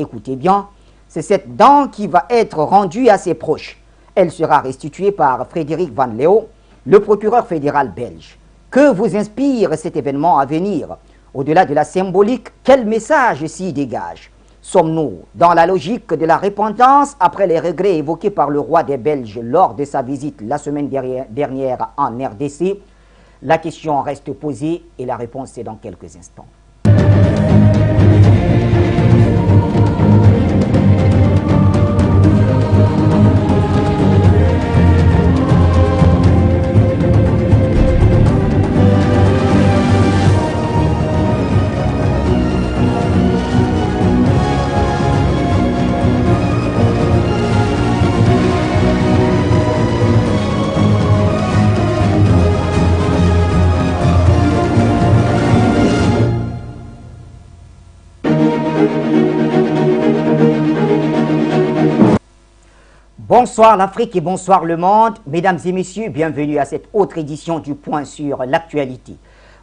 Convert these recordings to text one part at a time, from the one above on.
écoutez bien, c'est cette dent qui va être rendue à ses proches. Elle sera restituée par Frédéric Van Leo, le procureur fédéral belge. Que vous inspire cet événement à venir? Au-delà de la symbolique, quel message s'y dégage? Sommes-nous dans la logique de la repentance après les regrets évoqués par le roi des Belges lors de sa visite la semaine dernière en RDC? La question reste posée et la réponse est dans quelques instants. Bonsoir l'Afrique et bonsoir le monde. Mesdames et messieurs, bienvenue à cette autre édition du Point sur l'actualité.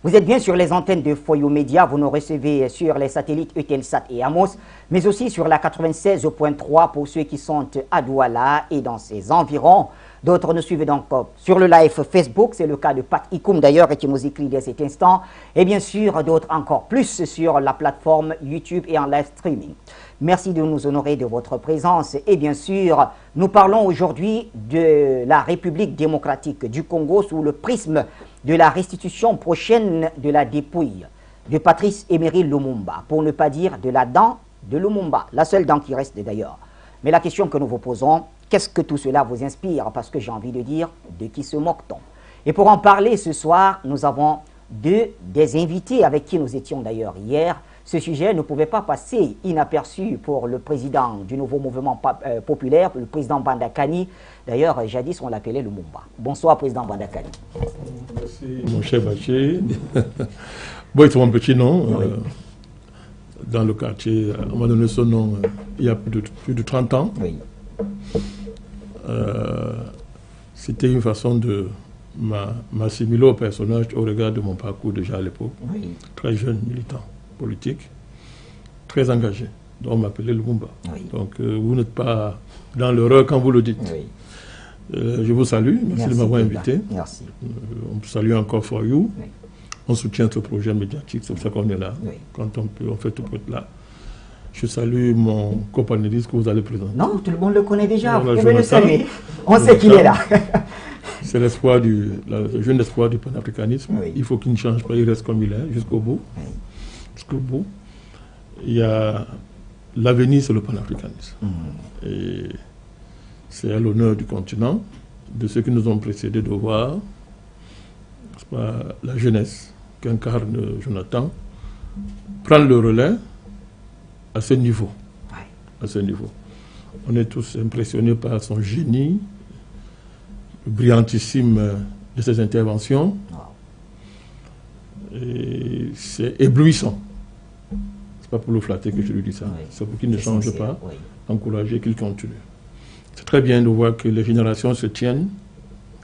Vous êtes bien sur les antennes de Foyo Média, vous nous recevez sur les satellites Eutelsat et Amos, mais aussi sur la 96.3 pour ceux qui sont à Douala et dans ses environs. D'autres nous suivent donc sur le live Facebook, c'est le cas de Pat Ikoum d'ailleurs qui nous écrit dès cet instant, et bien sûr d'autres encore plus sur la plateforme YouTube et en live streaming. Merci de nous honorer de votre présence et bien sûr, nous parlons aujourd'hui de la République démocratique du Congo sous le prisme de la restitution prochaine de la dépouille de Patrice Emery Lumumba, pour ne pas dire de la dent de Lumumba, la seule dent qui reste d'ailleurs. Mais la question que nous vous posons, qu'est-ce que tout cela vous inspire? Parce que j'ai envie de dire, de qui se moque-t-on? Et pour en parler ce soir, nous avons des invités avec qui nous étions d'ailleurs hier. Ce sujet ne pouvait pas passer inaperçu pour le président du nouveau mouvement populaire, le président Bandakani. D'ailleurs, jadis, on l'appelait Lumumba. Bonsoir, président Bandakani. Merci, mon cher Baché. Bon, c'est mon petit nom. Oui. Dans le quartier, on m'a donné son nom il y a plus de 30 ans. Oui. C'était une façon de m'assimiler au personnage au regard de mon parcours déjà à l'époque. Oui. Très jeune militant politique, très engagé. Donc on m'appelait Lumumba. Oui. Donc vous n'êtes pas dans l'erreur quand vous le dites. Oui. Je vous salue, merci de m'avoir invité. Merci. On salue encore For You. Oui. On soutient ce projet médiatique, c'est pour ça qu'on est là. Oui. Quand on peut, on fait tout pour être là. Je salue mon copanéliste que vous allez présenter. Non, tout le monde le connaît déjà, vous pouvez le saluer. On sait qu'il est là. C'est l'espoir le jeune espoir du panafricanisme. Oui. Il faut qu'il ne change pas, il reste comme il est, jusqu'au bout. Oui. Jusqu'au bout. Il y a l'avenir, c'est le panafricanisme. Et c'est à l'honneur du continent, de ceux qui nous ont précédés, de voir la jeunesse qu'incarne Jonathan prendre le relais à ce niveau. Ouais. À ce niveau. On est tous impressionnés par son génie, le brillantissime de ses interventions. Wow. Et c'est éblouissant. C'est pas pour le flatter que je lui dis ça. Oui. C'est pour qu'il ne change pas, oui. Encourager qu'il continue. C'est très bien de voir que les générations se tiennent,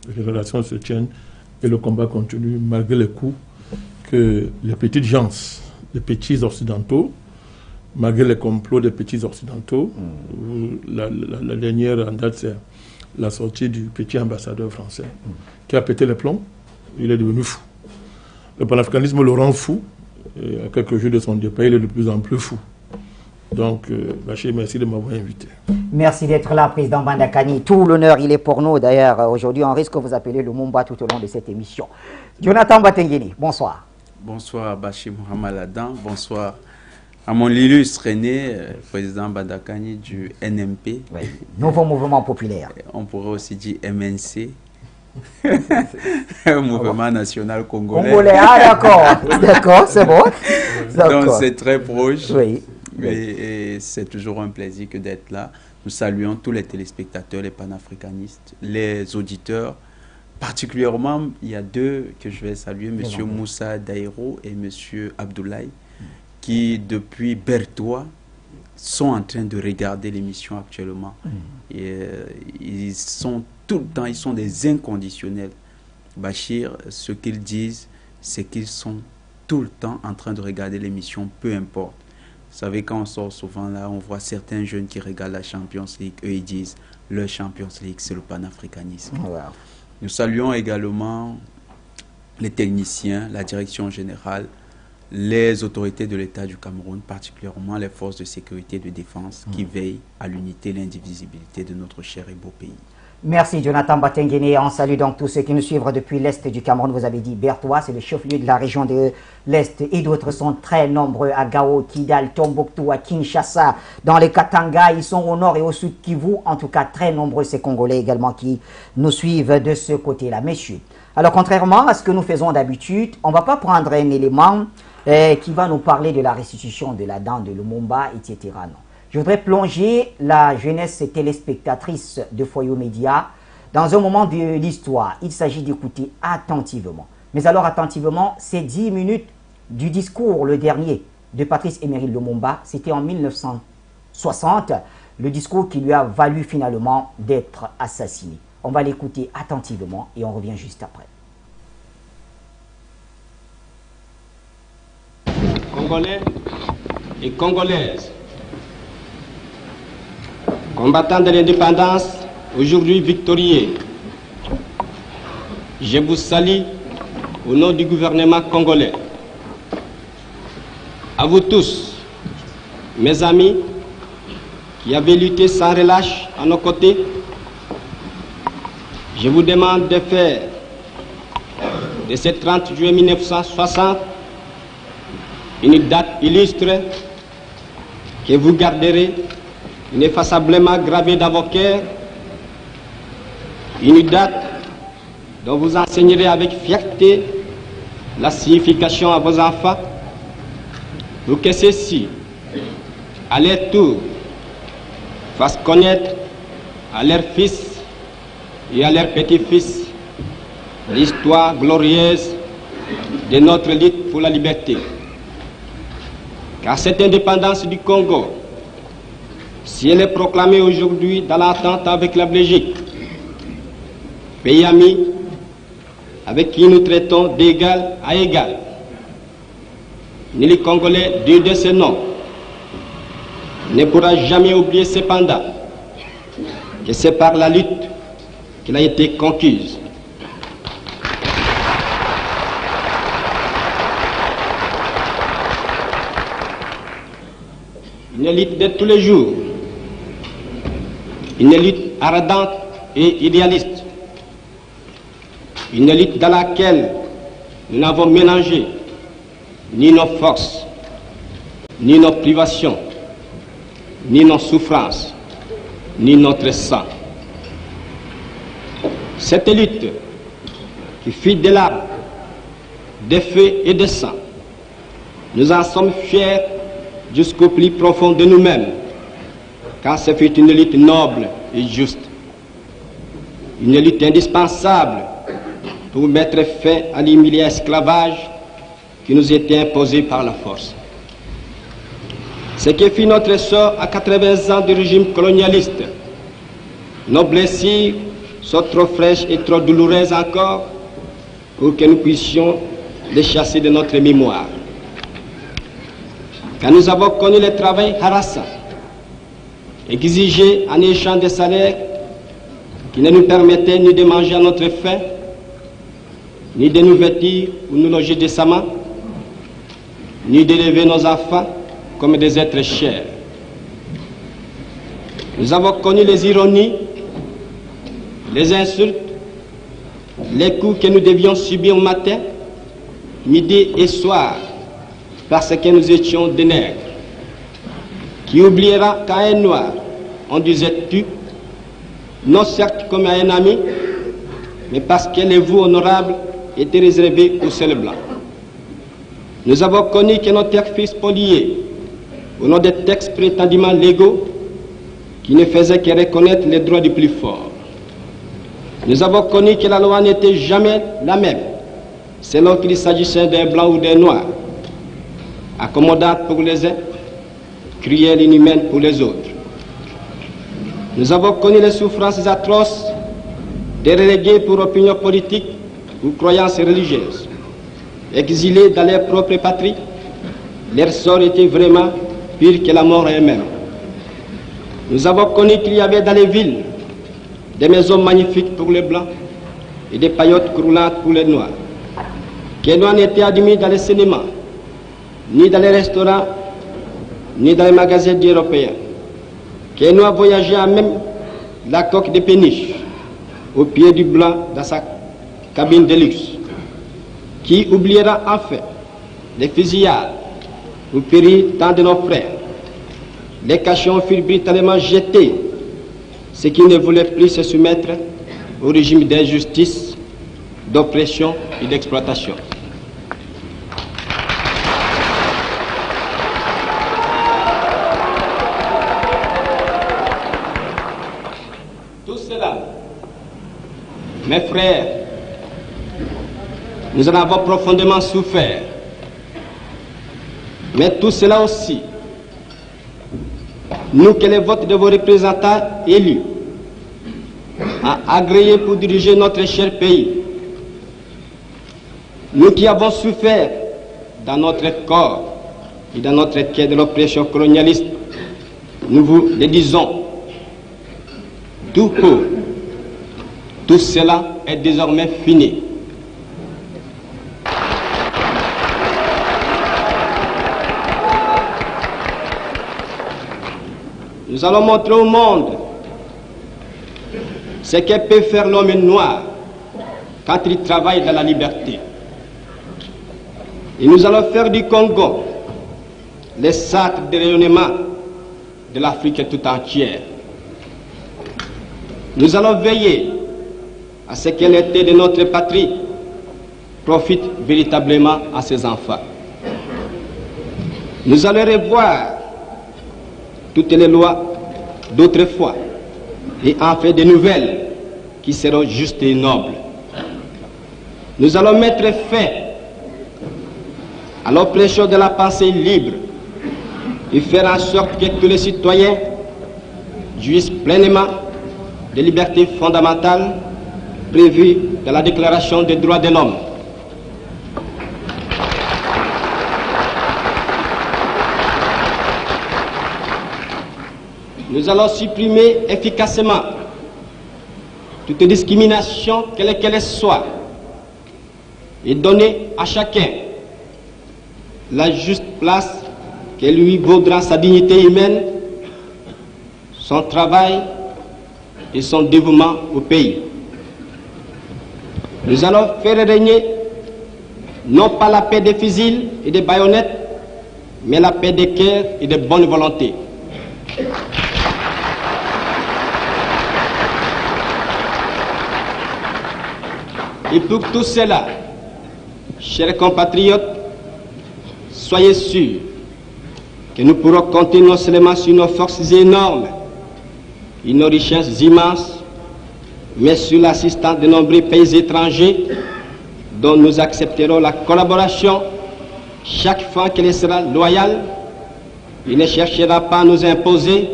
et le combat continue malgré les coups que les petites gens, les petits occidentaux, malgré les complots des petits occidentaux, la dernière en date, c'est la sortie du petit ambassadeur français qui a pété les plombs. Il est devenu fou. Le panafricanisme le rend fou. Et à quelques jours de son départ, il est de plus en plus fou. Donc, Baché, merci de m'avoir invité. Merci d'être là, président Bandakani. Tout l'honneur, il est pour nous. D'ailleurs, aujourd'hui, on risque de vous appeler le Lumumba tout au long de cette émission. Jonathan Batengeni, bonsoir. Bonsoir, Baché Mohamed Ladan. Bonsoir à mon illustre aîné, président Bandakani du NMP. Oui. Nouveau mouvement populaire. On pourrait aussi dire MNC. Mouvement national congolais. Ah, d'accord. D'accord, c'est bon. Donc, c'est très proche. Oui. Et c'est toujours un plaisir que d'être là. Nous saluons tous les téléspectateurs, les panafricanistes, les auditeurs. Particulièrement, il y a deux que je vais saluer, M. Moussa Daïro et M. Abdoulaye, qui, depuis Bertois, sont en train de regarder l'émission actuellement. Et, ils sont tout le temps, ils sont des inconditionnels. Bachir, ce qu'ils disent, c'est qu'ils sont tout le temps en train de regarder l'émission, peu importe. Vous savez, quand on sort souvent là, on voit certains jeunes qui regardent la Champions League, eux ils disent, le Champions League c'est le panafricanisme. Wow. Nous saluons également les techniciens, la direction générale, les autorités de l'État du Cameroun, particulièrement les forces de sécurité et de défense qui veillent à l'unité et l'indivisibilité de notre cher et beau pays. Merci Jonathan Batengene. On salue donc tous ceux qui nous suivent depuis l'Est du Cameroun. Vous avez dit Bertois, c'est le chef-lieu de la région de l'Est et d'autres sont très nombreux à Gao, Kidal, Tombouctou, à Kinshasa, dans les Katanga. Ils sont au nord et au sud Kivu. En tout cas, très nombreux ces Congolais également qui nous suivent de ce côté-là. Messieurs, alors contrairement à ce que nous faisons d'habitude, on ne va pas prendre un élément qui va nous parler de la restitution de la dent de Lumumba, etc. Non. Je voudrais plonger la jeunesse téléspectatrice de Foyo Média dans un moment de l'histoire. Il s'agit d'écouter attentivement. Mais alors attentivement, c'est 10 minutes du discours, le dernier, de Patrice Emery Lumumba. C'était en 1960, le discours qui lui a valu finalement d'être assassiné. On va l'écouter attentivement et on revient juste après. Congolais et Congolaises, combattants de l'indépendance, aujourd'hui victorieux, je vous salue au nom du gouvernement congolais. À vous tous, mes amis, qui avez lutté sans relâche à nos côtés, je vous demande de faire de ce 30 juillet 1960 une date illustre que vous garderez ineffaçablement gravée dans vos cœurs, une date dont vous enseignerez avec fierté la signification à vos enfants, pour que ceux-ci, à leur tour, fassent connaître à leurs fils et à leurs petits-fils l'histoire glorieuse de notre lutte pour la liberté. Car cette indépendance du Congo, si elle est proclamée aujourd'hui dans l'entente avec la Belgique, pays ami avec qui nous traitons d'égal à égal, ni les Congolais digne de ce nom ne pourra jamais oublier cependant que c'est par la lutte qu'elle a été conquise. Une lutte de tous les jours, une lutte ardente et idéaliste, une lutte dans laquelle nous n'avons mélangé ni nos forces, ni nos privations, ni nos souffrances, ni notre sang. Cette lutte qui fit de larmes, de feu et de sang, nous en sommes fiers jusqu'au plus profond de nous-mêmes, car ce fut une lutte noble et juste, une lutte indispensable pour mettre fin à l'humiliant esclavage qui nous était imposé par la force. Ce qui fit notre sort à 80 ans du régime colonialiste, nos blessures sont trop fraîches et trop douloureuses encore pour que nous puissions les chasser de notre mémoire. Quand nous avons connu le travail harassant, exigé en échange de salaires qui ne nous permettaient ni de manger à notre faim, ni de nous vêtir ou nous loger décemment, ni d'élever nos enfants comme des êtres chers. Nous avons connu les ironies, les insultes, les coups que nous devions subir matin, midi et soir, parce que nous étions des nègres. Qui oubliera qu'à un noir, on disait tu, non certes comme à un ami, mais parce que les voix honorables étaient réservées aux seuls blancs. Nous avons connu que nos textes furent spoliés au nom des textes prétendument légaux qui ne faisaient que reconnaître les droits du plus fort. Nous avons connu que la loi n'était jamais la même, selon qu'il s'agissait d'un blanc ou d'un noir, accommodante pour les uns, cruelle et inhumaine pour les autres. Nous avons connu les souffrances atroces des relégués pour opinion politique ou croyances religieuses. Exilés dans leur propre patrie, leur sort était vraiment pire que la mort elle-même. Nous avons connu qu'il y avait dans les villes des maisons magnifiques pour les blancs et des paillotes croulantes pour les noirs. Les noirs n'étaient admis dans les cinémas, ni dans les restaurants, ni dans les magasins d'Européens. Les noirs voyageaient à même la coque de péniche, au pied du blanc dans sa cabine de luxe. Qui oubliera enfin les fusillades où périrent tant de nos frères? Les cachons furent brutalement jetés, ceux qui ne voulaient plus se soumettre au régime d'injustice, d'oppression et d'exploitation. Tout cela, mes frères, nous en avons profondément souffert. Mais tout cela aussi, nous que les votes de vos représentants élus a agréé pour diriger notre cher pays, nous qui avons souffert dans notre corps et dans notre cœur de l'oppression colonialiste, nous vous le disons, tout court, tout cela est désormais fini. Nous allons montrer au monde ce que peut faire l'homme noir quand il travaille dans la liberté. Et nous allons faire du Congo le centre de rayonnement de l'Afrique tout entière. Nous allons veiller à ce que l'été de notre patrie profite véritablement à ses enfants. Nous allons revoir toutes les lois d'autrefois et en faire de nouvelles qui seront justes et nobles. Nous allons mettre fin à l'oppression de la pensée libre et faire en sorte que tous les citoyens jouissent pleinement des libertés fondamentales prévues dans la Déclaration des droits de l'homme. Nous allons supprimer efficacement toute discrimination, quelle qu'elle soit, et donner à chacun la juste place que lui vaudra sa dignité humaine, son travail et son dévouement au pays. Nous allons faire régner non pas la paix des fusils et des baïonnettes, mais la paix des cœurs et de bonne volonté. Et pour tout cela, chers compatriotes, soyez sûrs que nous pourrons compter non seulement sur nos forces énormes et nos richesses immenses, mais sur l'assistance de nombreux pays étrangers dont nous accepterons la collaboration chaque fois qu'elle sera loyale et ne cherchera pas à nous imposer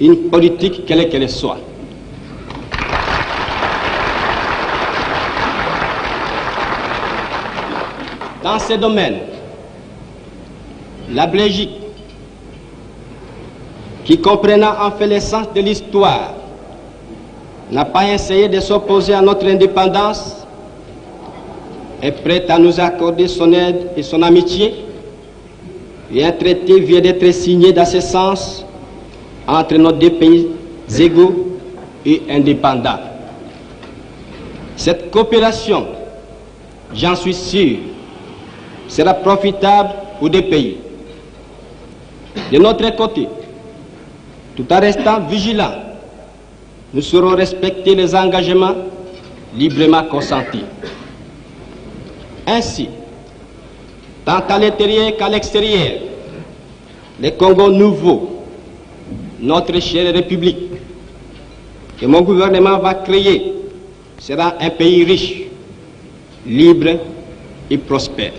une politique quelle qu'elle soit. Dans ces domaines, la Belgique, qui comprenant en fait l'essence de l'histoire, n'a pas essayé de s'opposer à notre indépendance, est prête à nous accorder son aide et son amitié, et un traité vient d'être signé dans ce sens entre nos deux pays égaux et indépendants. Cette coopération, j'en suis sûr, sera profitable aux deux pays. De notre côté, tout en restant vigilants, nous saurons respecter les engagements librement consentis. Ainsi, tant à l'intérieur qu'à l'extérieur, le Congo nouveau, notre chère République, que mon gouvernement va créer, sera un pays riche, libre et prospère.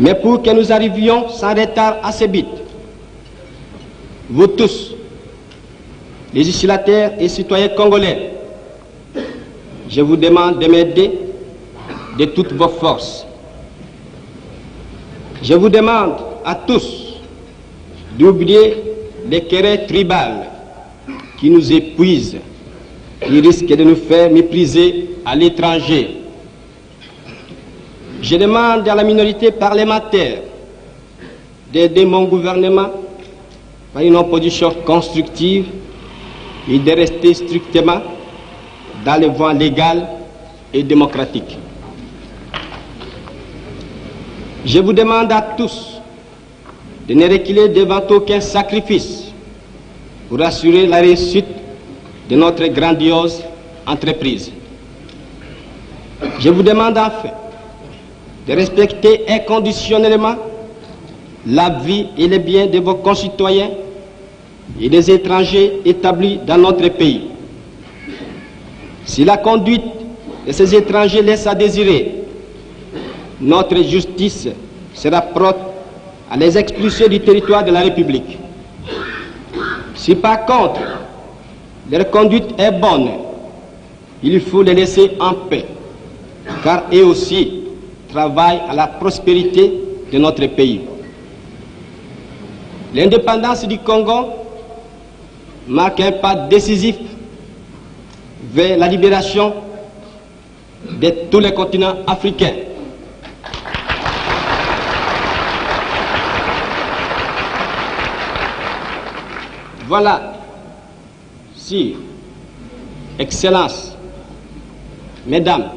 Mais pour que nous arrivions sans retard à ce but, vous tous, législateurs et citoyens congolais, je vous demande de m'aider de toutes vos forces. Je vous demande à tous d'oublier les querelles tribales qui nous épuisent, qui risquent de nous faire mépriser à l'étranger. Je demande à la minorité parlementaire d'aider mon gouvernement par une opposition constructive et de rester strictement dans les voies légales et démocratiques. Je vous demande à tous de ne reculer devant aucun sacrifice pour assurer la réussite de notre grandiose entreprise. Je vous demande enfin de respecter inconditionnellement la vie et les biens de vos concitoyens et des étrangers établis dans notre pays. Si la conduite de ces étrangers laisse à désirer, notre justice sera prompte à les expulser du territoire de la République. Si par contre leur conduite est bonne, il faut les laisser en paix, car eux aussi travaillent à la prospérité de notre pays. L'indépendance du Congo marque un pas décisif vers la libération de tous les continents africains. Voilà, si, Excellences, Mesdames,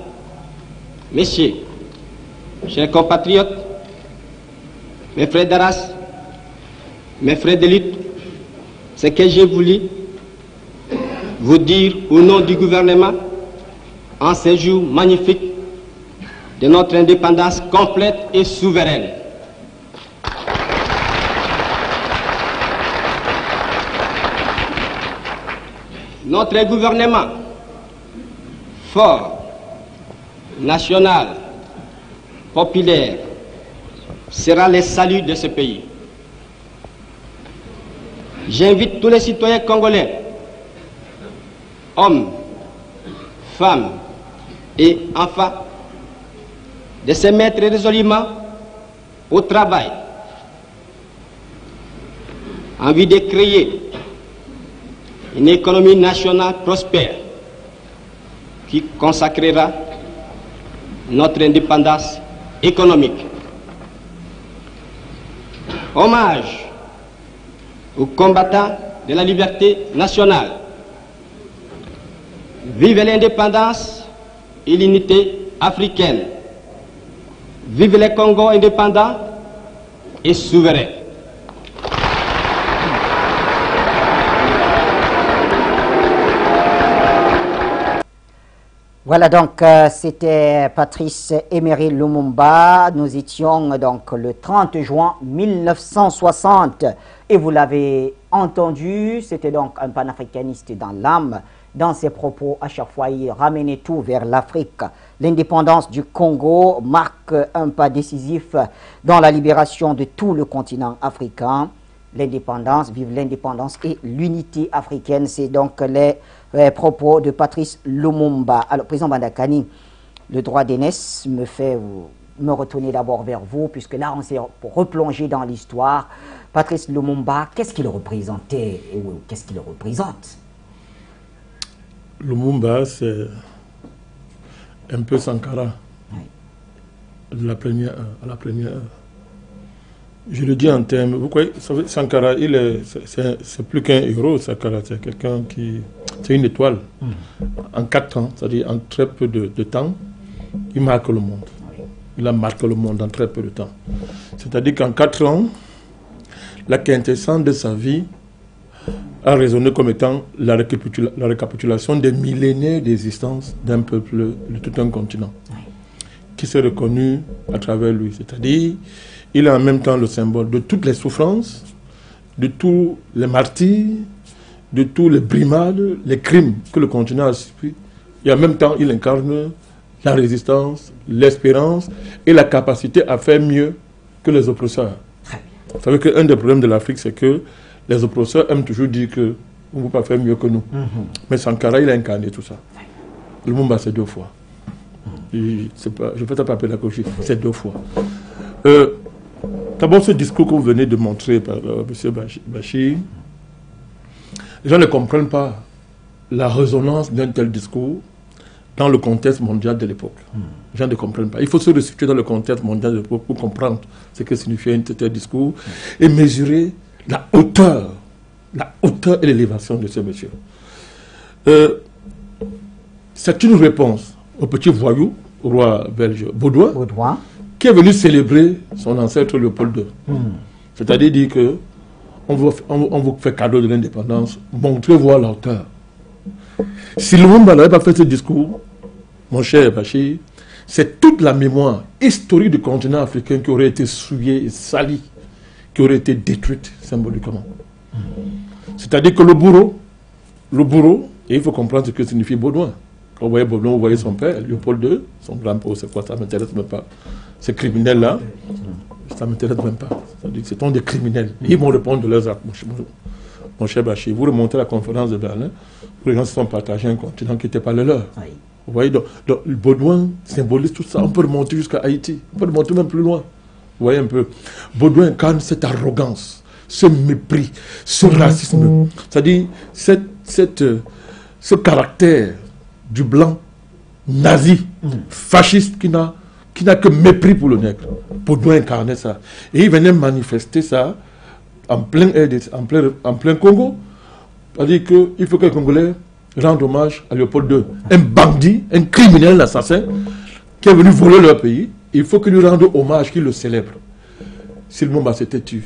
Messieurs, chers compatriotes, mes frères d'Arras, mes frères de lutte, ce que j'ai voulu vous dire au nom du gouvernement en ce jour magnifique de notre indépendance complète et souveraine. Notre gouvernement fort, national, populaire, sera le salut de ce pays. J'invite tous les citoyens congolais, hommes, femmes et enfants, de se mettre résolument au travail en vue de créer une économie nationale prospère qui consacrera notre indépendance économique. Hommage aux combattants de la liberté nationale. Vive l'indépendance et l'unité africaine. Vive le Congo indépendant et souverain. Voilà donc, c'était Patrice Emery Lumumba. Nous étions donc le 30 juin 1960 et vous l'avez entendu, c'était donc un panafricaniste dans l'âme. Dans ses propos, à chaque fois, il ramenait tout vers l'Afrique. L'indépendance du Congo marque un pas décisif dans la libération de tout le continent africain. L'indépendance, vive l'indépendance et l'unité africaine, c'est donc les propos de Patrice Lumumba. Alors, Président Bandakani, le droit d'aînesse me fait me retourner d'abord vers vous, puisque là, on s'est replongé dans l'histoire. Patrice Lumumba, qu'est-ce qu'il représentait et qu'est-ce qu'il représente? Lumumba, c'est un peu Sankara, à la première heure. Je le dis en termes, vous voyez, Sankara, c'est plus qu'un héros, Sankara, c'est quelqu'un qui, c'est une étoile. En 4 ans, c'est-à-dire en très peu de temps, il marque le monde. Il a marqué le monde en très peu de temps. C'est-à-dire qu'en 4 ans, la quintessence de sa vie a résonné comme étant la récapitulation des millénaires d'existence d'un peuple, de tout un continent, qui s'est reconnu à travers lui. C'est-à-dire, il est en même temps le symbole de toutes les souffrances, de tous les martyrs, de tous les brimades, les crimes que le continent a subis. Et en même temps, il incarne la résistance, l'espérance et la capacité à faire mieux que les oppresseurs. Vous savez qu'un des problèmes de l'Afrique, c'est que les oppresseurs aiment toujours dire qu'on ne peut pas faire mieux que nous. Mais Sankara, il a incarné tout ça. Lumumba, c'est 2 fois. Je ne fais pas pédagogie, c'est 2 fois. D'abord, ce discours que vous venez de montrer par M. Bachir, les gens ne comprennent pas la résonance d'un tel discours dans le contexte mondial de l'époque. Les gens ne comprennent pas. Il faut se resituer dans le contexte mondial de l'époque pour comprendre ce que signifiait un tel discours et mesurer la hauteur et l'élévation de ce monsieur. C'est une réponse au petit voyou, au roi belge Baudouin, qui est venu célébrer son ancêtre Léopold II. C'est-à-dire dire que on vous fait cadeau de l'indépendance, montrez-vous à la hauteur. Si Lumumba n'avait pas fait ce discours, mon cher Bachir, c'est toute la mémoire historique du continent africain qui aurait été souillée et salie, qui aurait été détruite symboliquement. C'est-à-dire que le bourreau, et il faut comprendre ce que signifie Baudouin. Quand vous voyez Baudouin, vous voyez son père, Léopold II, son grand-père, c'est quoi, ça ne m'intéresse même pas. Ces criminels-là, ça ne m'intéresse même pas. C'est-à-dire que ce sont des criminels. Ils vont répondre de leurs actes, mon cher Bachir. Vous remontez à la conférence de Berlin, où les gens se sont partagés un continent qui n'était pas le leur. Oui. Vous voyez, donc Baudouin symbolise tout ça. On peut remonter jusqu'à Haïti. On peut remonter même plus loin. Vous voyez un peu. Baudouin incarne cette arrogance, ce mépris, ce racisme. C'est-à-dire ce caractère du blanc nazi, fasciste, qui n'a que mépris pour le nègre. Baudouin incarnait ça. Et il venait manifester ça en plein Congo. C'est-à-dire qu'il faut que les Congolais rendent hommage à Léopold II. Un bandit, un criminel, un assassin, qui est venu voler leur pays. Il faut qu'ils lui rendent hommage, qu'ils le célèbrent. Si le Lumumba s'était tué,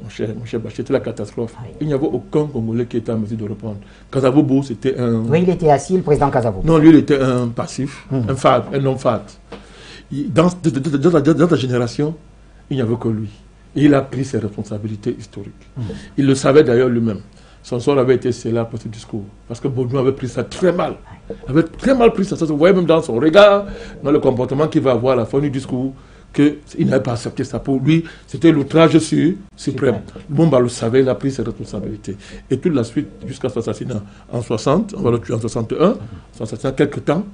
mon cher Bachir, c'était la catastrophe. Il n'y avait aucun Congolais qui était en mesure de reprendre. Kasavubu, c'était un... Oui, il était assis, le président Kasavubu. Non, lui, il était un passif, un homme fade. Dans ta génération, il n'y avait que lui. Et il a pris ses responsabilités historiques. Il le savait d'ailleurs lui-même. Son sort avait été scellé par ce discours. Parce que Baudouin avait pris ça très mal. Il avait très mal pris ça. Ça se voyait même dans son regard, dans le comportement qu'il va avoir à la fin du discours, qu'il n'avait pas accepté ça. Pour lui, c'était l'outrage suprême. Lumumba le savait, il a pris ses responsabilités. Et toute la suite, jusqu'à son assassinat en 60, on va le tuer en 61, son assassinat quelque temps,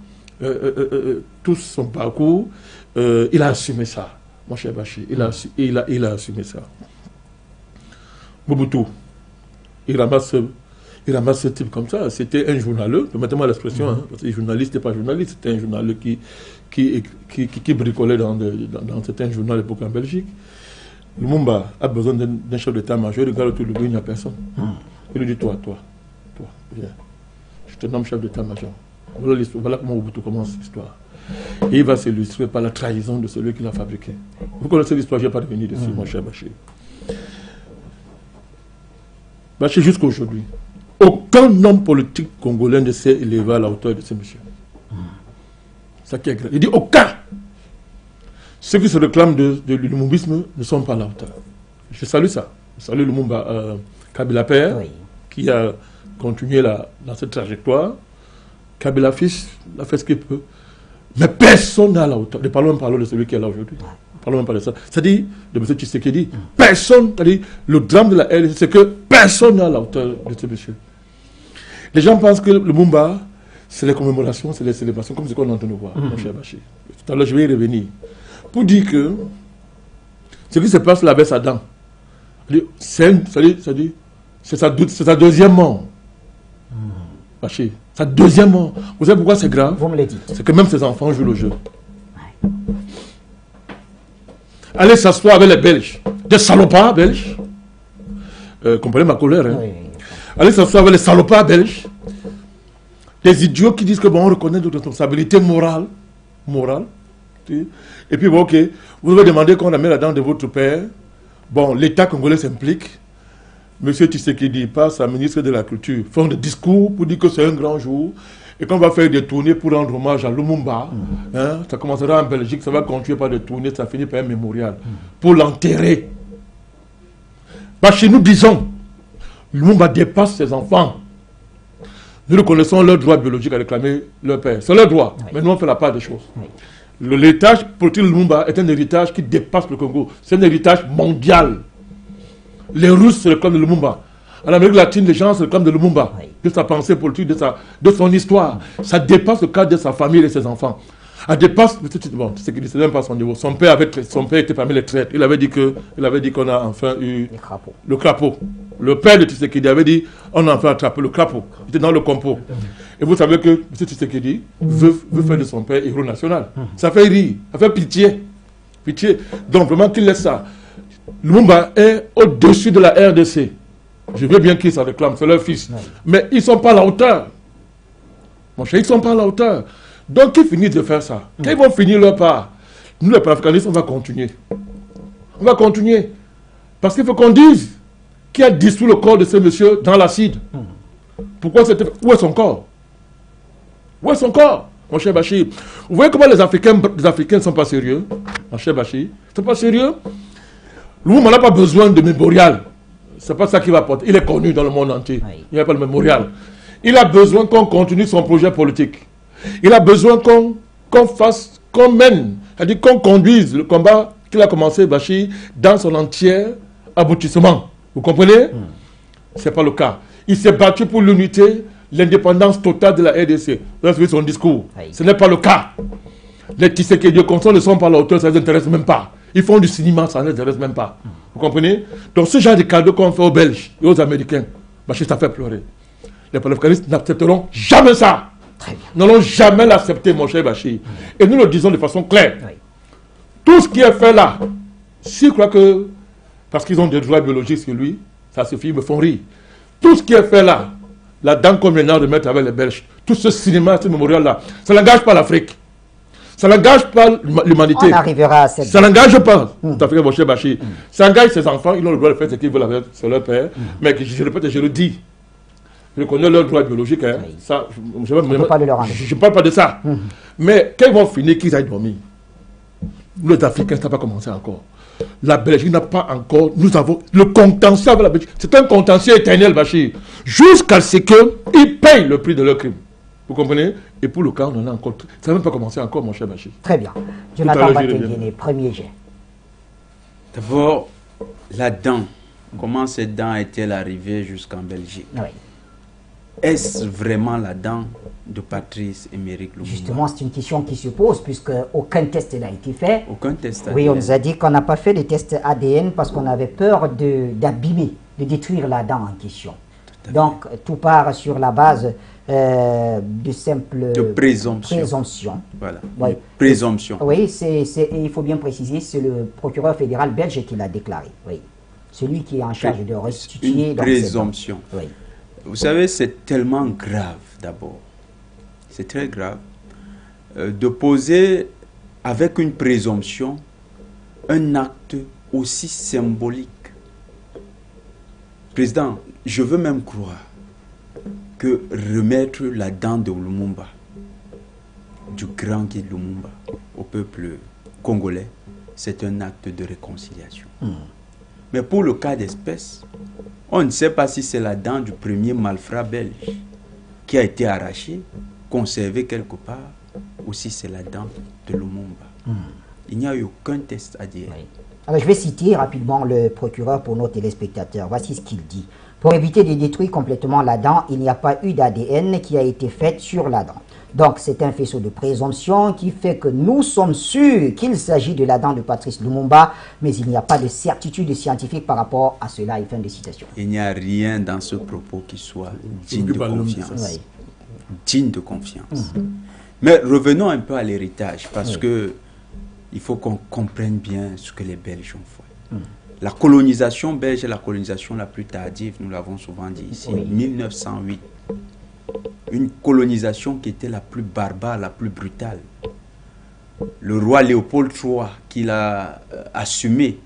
tout son parcours, il a assumé ça, mon cher Bachir. Il a assumé ça. Mobutu, il ramasse ce type comme ça. C'était un journaleux, permettez-moi l'expression, parce que journaliste n'est pas journaliste, c'était un journaleux qui bricolait dans certains journaux à l'époque en Belgique. Lumumba a besoin d'un chef d'état-major, il regarde autour de lui, il n'y a personne. Il lui dit, toi, viens, je te nomme chef d'état-major. Voilà comment Mobutu commence l'histoire. Et il va s'illustrer par la trahison de celui qui l'a fabriqué. Vous connaissez l'histoire, je ne vais pas revenir dessus, mon cher Bachir. Bachir, jusqu'à aujourd'hui, aucun homme politique congolais ne s'est élevé à la hauteur de ce monsieur. Ça qui est grave. Il dit aucun. Ceux qui se réclament de l'humoumisme ne sont pas à la hauteur. Je salue ça. Je salue Lumumba Kabila Père, qui a continué dans cette trajectoire. Kabila fils a fait ce qu'il peut. Mais personne n'a à la hauteur. Ne parlons même pas de celui qui est là aujourd'hui. Parlons même pas de ça. C'est-à-dire, de M. Tshisekedi, personne, c'est-à-dire, le drame de la haine, c'est que personne n'a à la hauteur de ce monsieur. Les gens pensent que le Lumumba, c'est les commémorations, c'est les célébrations, comme ce qu'on est en train de voir, mon cher Bachir. Tout à l'heure, je vais y revenir. Pour dire que ce qui se passe là avec Saddam, c'est sa deuxième mort. Bachir, sa deuxième mort. Vous savez pourquoi c'est grave? Vous me le dites. C'est que même ses enfants jouent le jeu. Allez s'asseoir avec les Belges, des salopards belges. Comprenez ma colère. Hein? Oui. Allez s'asseoir avec les salopards belges. Des idiots qui disent que bon, on reconnaît notre responsabilité morale. Et puis bon, ok, vous avez demandé qu'on amène la dent de votre père. Bon, l'État congolais s'implique. Monsieur Tshisekedi passe à ministre de la Culture, font des discours pour dire que c'est un grand jour et qu'on va faire des tournées pour rendre hommage à Lumumba. Hein, ça commencera en Belgique, ça va continuer par des tournées, ça finit par un mémorial pour l'enterrer. Parce que nous disons, Lumumba dépasse ses enfants. Nous reconnaissons leur droit biologique à réclamer leur père. C'est leur droit, mais nous on fait la part des choses. L'héritage politique de Lumumba est un héritage qui dépasse le Congo. C'est un héritage mondial. Les Russes se réclament de Lumumba. En Amérique latine, les gens se réclament de Lumumba, de sa pensée politique, de son histoire. Ça dépasse le cadre de sa famille et de ses enfants. À dépasse, bon, c'est qu'il ne même pas son niveau. Son père était parmi les traîtres. Il avait dit qu'on a enfin eu le crapaud. Le père de Tshisekedi avait dit on a enfin attrapé le crapaud. Il était dans le compo. Et vous savez que M. Tshisekedi veut faire de son père héros national. Ça fait rire, ça fait pitié. Pitié. Donc vraiment qu'il laisse ça. Lumumba est au-dessus de la RDC. Je veux bien qu'ils s'en réclament, c'est leur fils. Ouais. Mais ils ne sont pas à la hauteur. Mon cher, ils ne sont pas à la hauteur. Donc ils finissent de faire ça. Quand ils vont finir leur part, nous les panafricanistes, on va continuer. On va continuer. Parce qu'il faut qu'on dise qui a dissous le corps de ce monsieur dans l'acide. Pourquoi c'était... Où est son corps? Où est son corps, mon cher Bachir? Vous voyez comment les Africains ne sont pas sérieux, mon cher Bachir? Ils ne sont pas sérieux. Lumumba n'a pas besoin de mémorial. C'est pas ça qu'il va apporter. Il est connu dans le monde entier. Oui. Il n'y a pas le mémorial. Il a besoin qu'on continue son projet politique. Il a besoin qu'on mène, c'est-à-dire qu'on conduise le combat qu'il a commencé, Bachir, dans son entier aboutissement. Vous comprenez? Ce n'est pas le cas. Il s'est battu pour l'unité, l'indépendance totale de la RDC. Vous avez vu son discours. Oui. Ce n'est pas le cas. Les Tshisekedi comme ça ne sont pas à la hauteur, ça ne les intéresse même pas. Ils font du cinéma, ça ne les intéresse même pas. Vous comprenez? Donc ce genre de cadeau qu'on fait aux Belges et aux Américains, Bachir, ça fait pleurer. Les panafricanistes n'accepteront jamais ça. N'allons jamais l'accepter, mon cher Bachir. Et nous le disons de façon claire. Oui. Tout ce qui est fait là, s'ils croient que, parce qu'ils ont des droits biologiques sur lui, ça suffit, ils me font rire. Tout ce qui est fait là, là-dedans qu'on vient de mettre avec les Belges, tout ce cinéma, ce mémorial-là, ça n'engage pas l'Afrique. Ça n'engage pas l'humanité. On arrivera à cette... Ça n'engage pas, tout à fait, mon cher Bachir. Ça engage ses enfants, ils ont le droit de faire ce qu'ils veulent avec leur père. Mais je répète et je le dis, je connais leurs droits biologiques. Hein. Oui. Ça, je ne parle pas de ça. Mais quand ils vont finir, qu'ils aillent dormir. Nous, les Africains, ça n'a pas commencé encore. La Belgique n'a pas encore... Nous avons le contentieux avec la Belgique. C'est un contentieux éternel, Bachir. Jusqu'à ce qu'ils payent le prix de leur crime. Vous comprenez? Et pour le cas, on en a encore... Ça n'a même pas commencé encore, mon cher Bachir. Très bien. Jonathan Batengene, premier jet. D'abord, la dent. Comment cette dent est-elle arrivée jusqu'en Belgique? Oui. Est-ce vraiment la dent de Patrice Émeric Lumumba? Justement, c'est une question qui se pose puisque aucun test n'a été fait. Aucun test ADN. Oui, on nous a dit qu'on n'a pas fait de test ADN parce qu'on avait peur d'abîmer, de détruire la dent en question. Donc, tout part sur la base de simple présomption. Voilà, oui. Présomption. Oui, il faut bien préciser, c'est le procureur fédéral belge qui l'a déclaré. Oui. Celui qui est en charge de restituer... Une présomption. Oui. Vous savez, c'est tellement grave d'abord. C'est très grave de poser avec une présomption un acte aussi symbolique. Président, je veux même croire que remettre la dent de Lumumba, du grand Guy Lumumba, au peuple congolais, c'est un acte de réconciliation. Mais pour le cas d'espèce, on ne sait pas si c'est la dent du premier malfrat belge qui a été arrachée, conservée quelque part, ou si c'est la dent de Lumumba. Il n'y a eu aucun test ADN. Oui. Alors je vais citer rapidement le procureur pour nos téléspectateurs. Voici ce qu'il dit. Pour éviter de détruire complètement la dent, il n'y a pas eu d'ADN qui a été fait sur la dent. Donc c'est un faisceau de présomption qui fait que nous sommes sûrs qu'il s'agit de la dent de Patrice Lumumba, mais il n'y a pas de certitude scientifique par rapport à cela. Et fin de citation. Il n'y a rien dans ce propos qui soit digne de confiance. Oui. Digne de confiance. Mais revenons un peu à l'héritage, parce que il faut qu'on comprenne bien ce que les Belges ont fait. La colonisation belge est la colonisation la plus tardive, nous l'avons souvent dit ici, 1908. Une colonisation qui était la plus barbare, la plus brutale. Le roi Léopold III, qui l'a assumé,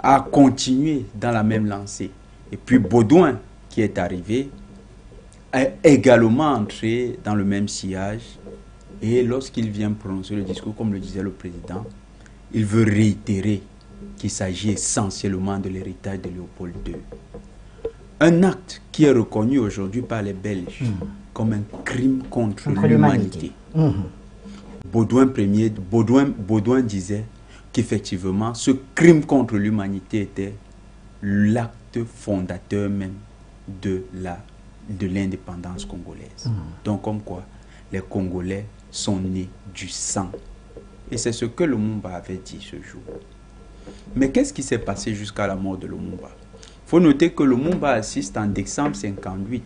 a continué dans la même lancée. Et puis Baudouin, qui est arrivé, a également entré dans le même sillage. Et lorsqu'il vient prononcer le discours, comme le disait le président, il veut réitérer qu'il s'agit essentiellement de l'héritage de Léopold II. Un acte qui est reconnu aujourd'hui par les Belges comme un crime contre l'humanité. Baudouin disait qu'effectivement, ce crime contre l'humanité était l'acte fondateur même de l'indépendance congolaise. Donc comme quoi, les Congolais sont nés du sang. Et c'est ce que Lumumba avait dit ce jour. Mais qu'est-ce qui s'est passé jusqu'à la mort de Lumumba? Il faut noter que Lumumba assiste en décembre 1958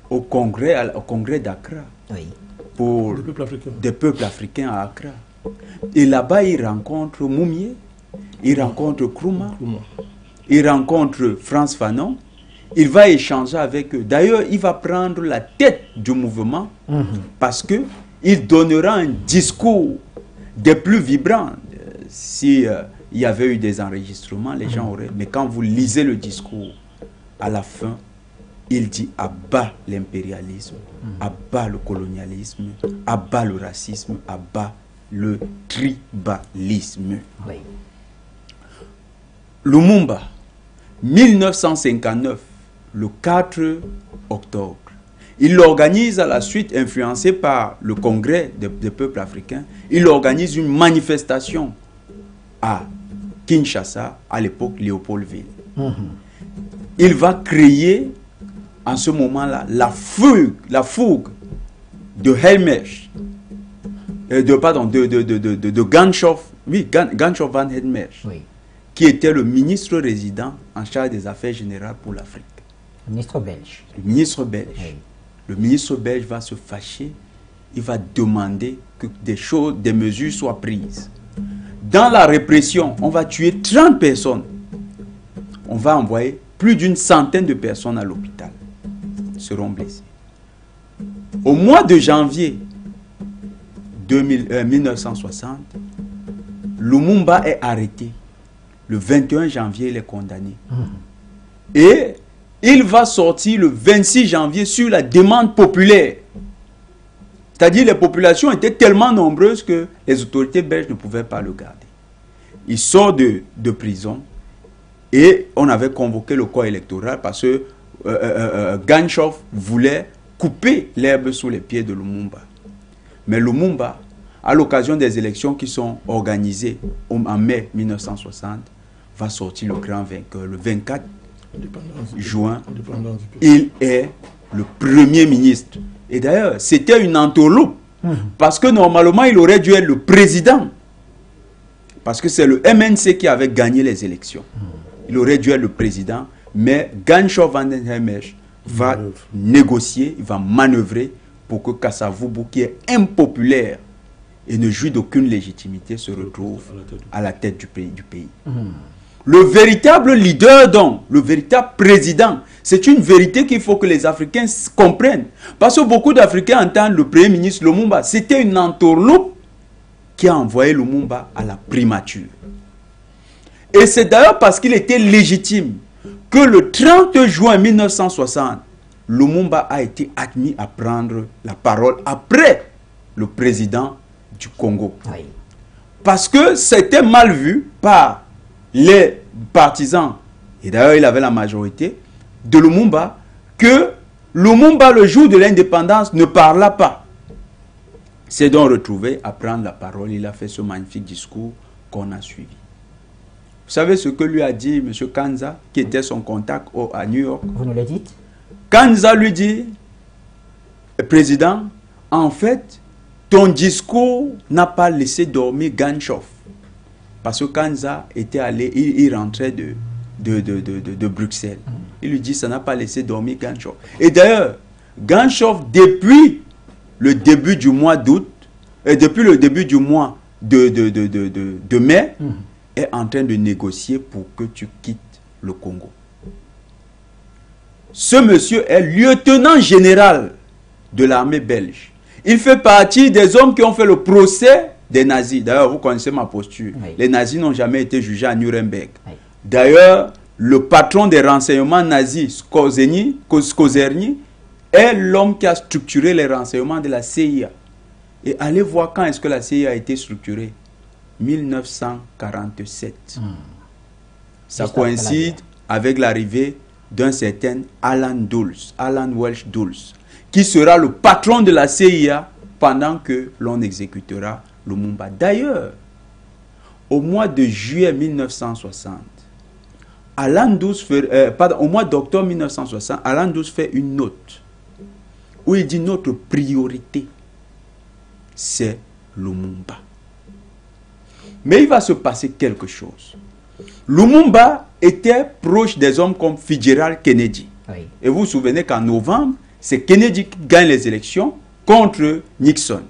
au congrès d'Accra pour des peuples africains à Accra. Et là-bas, il rencontre Moumié, il rencontre Nkrumah, il rencontre Frantz Fanon. Il va échanger avec eux. D'ailleurs, il va prendre la tête du mouvement parce que il donnera un discours des plus vibrants. Si il y avait eu des enregistrements, les gens auraient... Mais quand vous lisez le discours, à la fin, il dit à bas l'impérialisme, à bas le colonialisme, à bas le racisme, à bas le tribalisme. Oui. Lumumba, 1959, le 4 octobre, il organise à la suite, influencé par le congrès des peuples africains, il organise une manifestation à Kinshasa, à l'époque Léopoldville. Il va créer en ce moment-là la fougue de Helmers, de Ganshof, oui, Ganshof van Helmers, oui, qui était le ministre résident en charge des affaires générales pour l'Afrique. Le ministre belge. Le ministre belge. Oui. Le ministre belge va se fâcher, il va demander que des mesures soient prises. Dans la répression, on va tuer 30 personnes. On va envoyer plus d'une centaine de personnes à l'hôpital. Seront blessés. Au mois de janvier 1960, Lumumba est arrêté. Le 21 janvier, il est condamné. Et il va sortir le 26 janvier sur la demande populaire. C'est-à-dire les populations étaient tellement nombreuses que les autorités belges ne pouvaient pas le garder. Il sort de prison et on avait convoqué le corps électoral parce que Ganshof voulait couper l'herbe sous les pieds de Lumumba. Mais Lumumba, à l'occasion des élections qui sont organisées en mai 1960, va sortir le grand vainqueur. Le 24 juin, il est le premier ministre. Et d'ailleurs, c'était une entourloupe. Parce que normalement, il aurait dû être le président. Parce que c'est le MNC qui avait gagné les élections. Il aurait dû être le président. Mais Ganshof van Helmers va négocier, il va manœuvrer pour que Kasavubu, qui est impopulaire et ne jouit d'aucune légitimité, se retrouve à la tête du pays. Le véritable leader, donc, le véritable président, c'est une vérité qu'il faut que les Africains comprennent. Parce que beaucoup d'Africains entendent le premier ministre Lumumba. C'était une entourloupe qui a envoyé Lumumba à la primature. Et c'est d'ailleurs parce qu'il était légitime que le 30 juin 1960, Lumumba a été admis à prendre la parole après le président du Congo. Oui. Parce que c'était mal vu par les partisans, et d'ailleurs il avait la majorité, de Lumumba, que Lumumba, le jour de l'indépendance, ne parla pas. C'est donc retrouvé à prendre la parole. Il a fait ce magnifique discours qu'on a suivi. Vous savez ce que lui a dit M. Kanza, qui était son contact à New York? Vous nous le dites? Kanza lui dit, président, en fait, ton discours n'a pas laissé dormir Ganshof. Parce que Kanza était allé, il rentrait de Bruxelles. Il lui dit, ça n'a pas laissé dormir Ganshof. Et d'ailleurs, Ganshof, depuis le début du mois d'août, depuis le début du mois de mai, est en train de négocier pour que tu quittes le Congo. Ce monsieur est lieutenant général de l'armée belge. Il fait partie des hommes qui ont fait le procès des nazis. D'ailleurs, vous connaissez ma posture. Oui. Les nazis n'ont jamais été jugés à Nuremberg. Oui. D'ailleurs, le patron des renseignements nazis, Skozerny, est l'homme qui a structuré les renseignements de la CIA. Et allez voir quand est-ce que la CIA a été structurée. 1947. Ça coïncide avec l'arrivée d'un certain Alan Welsh Dulles, qui sera le patron de la CIA pendant que l'on exécutera Lumumba. D'ailleurs, au mois de juillet 1960, au mois d'octobre 1960, Alan Dulles fait une note où il dit notre priorité, c'est Lumumba. Mais il va se passer quelque chose. Lumumba était proche des hommes comme Fitzgerald Kennedy. Oui. Et vous vous souvenez qu'en novembre, c'est Kennedy qui gagne les élections contre Nixon.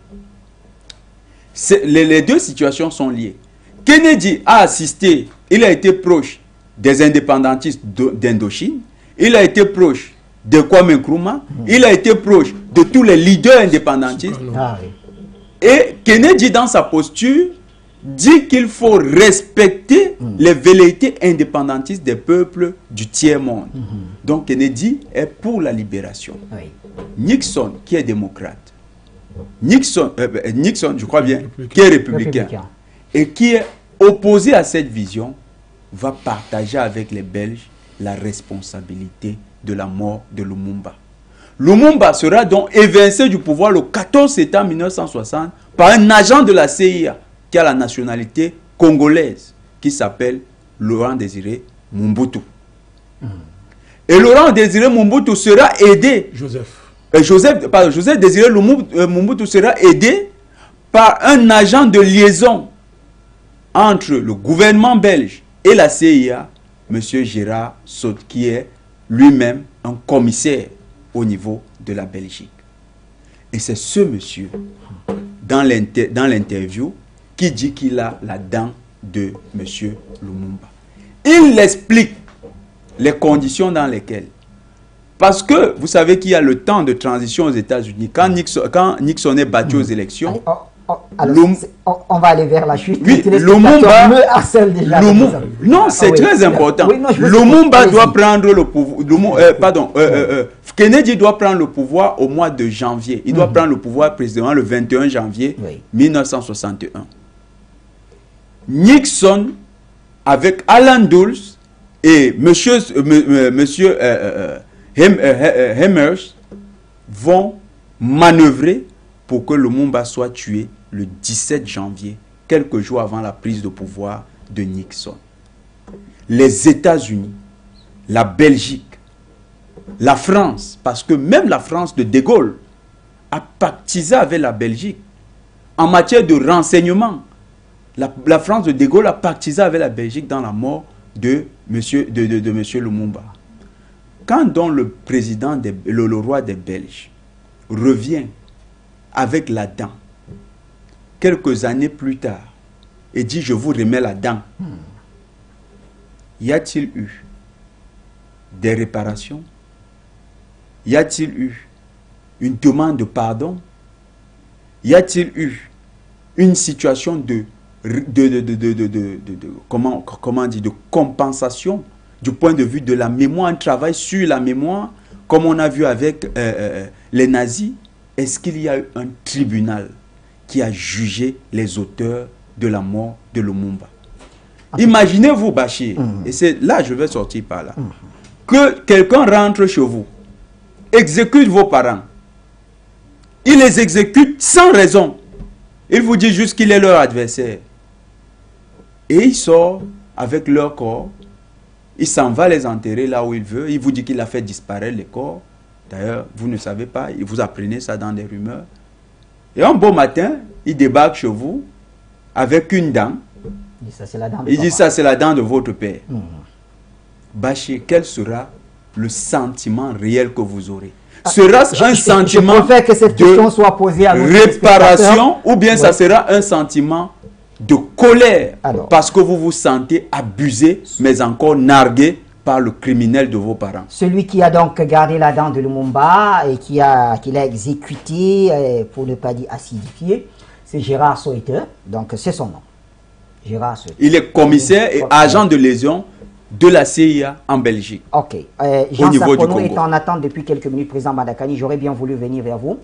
Les deux situations sont liées. Kennedy a assisté, il a été proche des indépendantistes d'Indochine, il a été proche de Kwame Nkrumah, il a été proche de tous les leaders indépendantistes. Ah, oui. Et Kennedy, dans sa posture, dit qu'il faut respecter les velléités indépendantistes des peuples du tiers-monde. Donc Kennedy est pour la libération. Oui. Nixon, qui est démocrate, Nixon, je crois bien, qui est républicain, et qui est opposé à cette vision, va partager avec les Belges la responsabilité de la mort de Lumumba. Lumumba sera donc évincé du pouvoir le 14 septembre 1960 par un agent de la CIA qui a la nationalité congolaise, qui s'appelle Laurent Désiré Mobutu. Et Laurent Désiré Mobutu sera aidé, Joseph Désiré Mobutu sera aidé par un agent de liaison entre le gouvernement belge et la CIA, M. Gérard Saut, qui est lui-même un commissaire au niveau de la Belgique. Et c'est ce monsieur, dans l'interview, qui dit qu'il a la dent de M. Lumumba. Il explique les conditions dans lesquelles. Parce que vous savez qu'il y a le temps de transition aux États-Unis. Quand Nixon est battu aux élections, alors, on va aller vers la chute. Oui, Lumumba me harcèle déjà. Non, c'est très important. Oui, Lumumba doit prendre le pouvoir. Kennedy doit prendre le pouvoir au mois de janvier. Il doit prendre le pouvoir précisément le 21 janvier 1961. Nixon, avec Alan Dulles et monsieur Hemmers, vont manœuvrer pour que Lumumba soit tué le 17 janvier, quelques jours avant la prise de pouvoir de Nixon. Les États-Unis, la Belgique, la France, parce que même la France de De Gaulle a pactisé avec la Belgique en matière de renseignement. La France de De Gaulle a pactisé avec la Belgique dans la mort de monsieur Lumumba. Quand donc le président, le roi des Belges, revient avec la dent, quelques années plus tard, et dit « je vous remets la dent », y a-t-il eu des réparations? Y a-t-il eu une demande de pardon? Y a-t-il eu une situation de compensation du point de vue de la mémoire, un travail sur la mémoire, comme on a vu avec les nazis? Est-ce qu'il y a eu un tribunal qui a jugé les auteurs de la mort de Lumumba? Imaginez-vous, Bachir, et c'est là je vais sortir par là, que quelqu'un rentre chez vous, exécute vos parents, il les exécute sans raison, il vous dit juste qu'il est leur adversaire, et il sort avec leur corps, il s'en va les enterrer là où il veut, il vous dit qu'il a fait disparaître les corps. D'ailleurs, vous ne savez pas, vous apprenez ça dans des rumeurs. Et un beau matin, il débarque chez vous avec une dent. Il dit ça, c'est la dent de votre père. Bachir, quel sera le sentiment réel que vous aurez? Sera-ce un sentiment que cette question soit posée à réparation ou bien ça sera un sentiment de colère parce que vous vous sentez abusé, mais encore nargué par le criminel de vos parents? Celui qui a donc gardé la dent de Lumumba et qui l'a exécuté, pour ne pas dire acidifié, c'est Gérard Soeter, donc c'est son nom. Gérard Soeter. Il est commissaire et agent de liaison de la CIA en Belgique. Ok. Jean Sapono est en attente depuis quelques minutes, président Madakani. J'aurais bien voulu venir vers vous.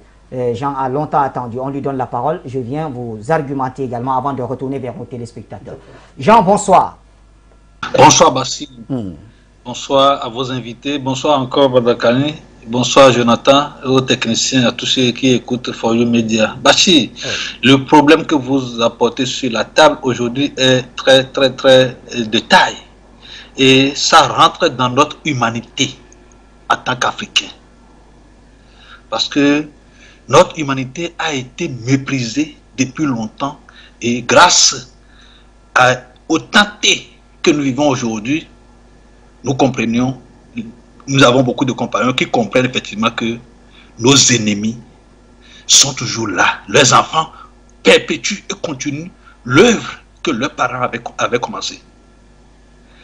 Jean a longtemps attendu. On lui donne la parole. Je viens vous argumenter également avant de retourner vers nos téléspectateurs. Jean, bonsoir. Bonsoir, Bassi. Bonsoir à vos invités. Bonsoir encore, Madakani. Bonsoir, Jonathan, aux techniciens, à tous ceux qui écoutent For You Media. Bachi, le problème que vous apportez sur la table aujourd'hui est très de taille. Et ça rentre dans notre humanité en tant qu'Africains. Parce que notre humanité a été méprisée depuis longtemps et grâce au temps que nous vivons aujourd'hui, nous comprenions, nous avons beaucoup de compagnons qui comprennent effectivement que nos ennemis sont toujours là. Leurs enfants perpétuent et continuent l'œuvre que leurs parents avaient commencé.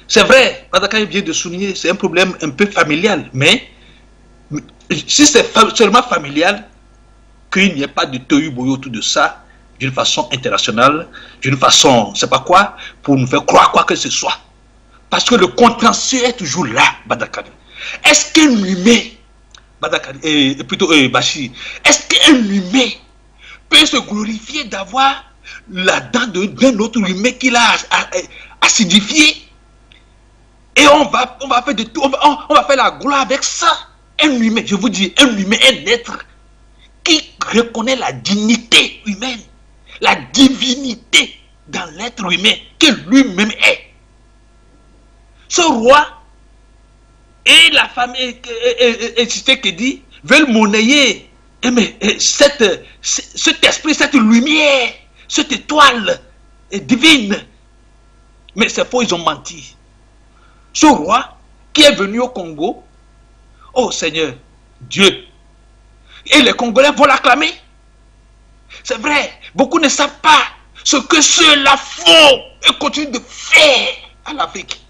C'est vrai, Badakani vient de souligner, c'est un problème un peu familial, mais si c'est seulement familial, qu'il n'y ait pas de tohu-bohu autour de ça, d'une façon internationale, d'une façon, c'est pas quoi, pour nous faire croire quoi que ce soit. Parce que le contentieux est toujours là, Badakani. Est-ce qu'un humain, Badakani, plutôt Bachir, est-ce qu'un humain peut se glorifier d'avoir la dent d'un autre humain qu'il a acidifié? Et on va faire de tout, on va faire la gloire avec ça. Un humain, je vous dis, un humain, un être qui reconnaît la dignité humaine, la divinité dans l'être humain que lui-même est. Ce roi et la famille qui dit veulent monnayer cet esprit, cette lumière, cette étoile divine. Mais c'est faux, ils ont menti. Ce roi qui est venu au Congo, oh Seigneur, Dieu, et les Congolais vont l'acclamer. C'est vrai, beaucoup ne savent pas ce que ceux-là font et continuent de faire à l'Afrique.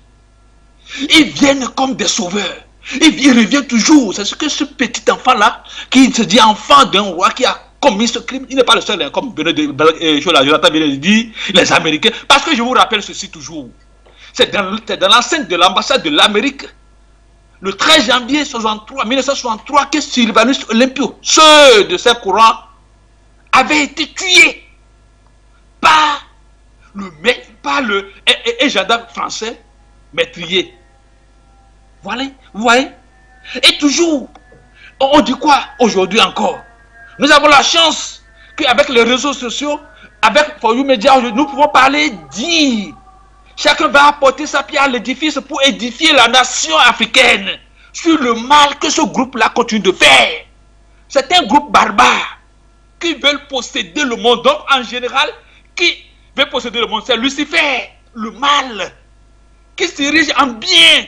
Ils viennent comme des sauveurs. Ils reviennent toujours. C'est ce que ce petit enfant-là, qui se dit enfant d'un roi qui a commis ce crime, il n'est pas le seul, hein, comme Jonathan vient de dire, les Américains. Parce que je vous rappelle ceci toujours. C'est dans l'enceinte de l'ambassade de l'Amérique, le 13 janvier 1963, que Sylvanus Olympio, ceux de ces courants, avaient été tués par le gendarme français Métrier. Voilà, vous voyez? Et toujours, on dit quoi aujourd'hui encore? Nous avons la chance qu'avec les réseaux sociaux, avec For You Media, nous pouvons parler, dire. Chacun va apporter sa pierre à l'édifice pour édifier la nation africaine sur le mal que ce groupe-là continue de faire. C'est un groupe barbare qui veut posséder le monde. Donc, en général, qui veut posséder le monde? C'est Lucifer, le mal, qui se dirige en bien.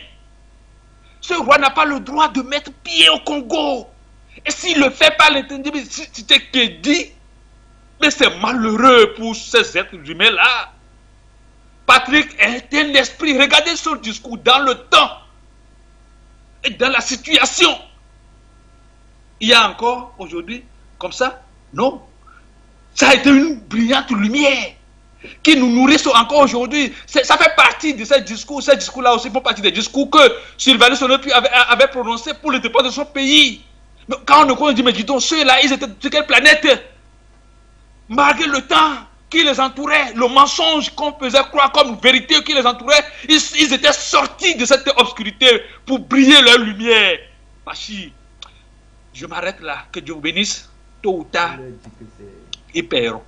Ce roi n'a pas le droit de mettre pied au Congo. Et s'il le fait pas, l'intendant, c'était que dit, mais c'est malheureux pour ces êtres humains-là. Patrick est un esprit. Regardez son discours dans le temps et dans la situation. Il y a encore aujourd'hui, comme ça? Non. Ça a été une brillante lumière qui nous nourrissent encore aujourd'hui. Ça fait partie de ces discours. Ces discours-là aussi font partie des discours que Sylvanus Olympio avait prononcés pour le départ de son pays. Mais quand on dit, mais dis donc, ceux-là, ils étaient sur quelle planète? Malgré le temps qui les entourait, le mensonge qu'on faisait croire comme vérité qui les entourait, ils étaient sortis de cette obscurité pour briller leur lumière. Pachi, je m'arrête là. Que Dieu vous bénisse. Tôt ou tard, ils paieront.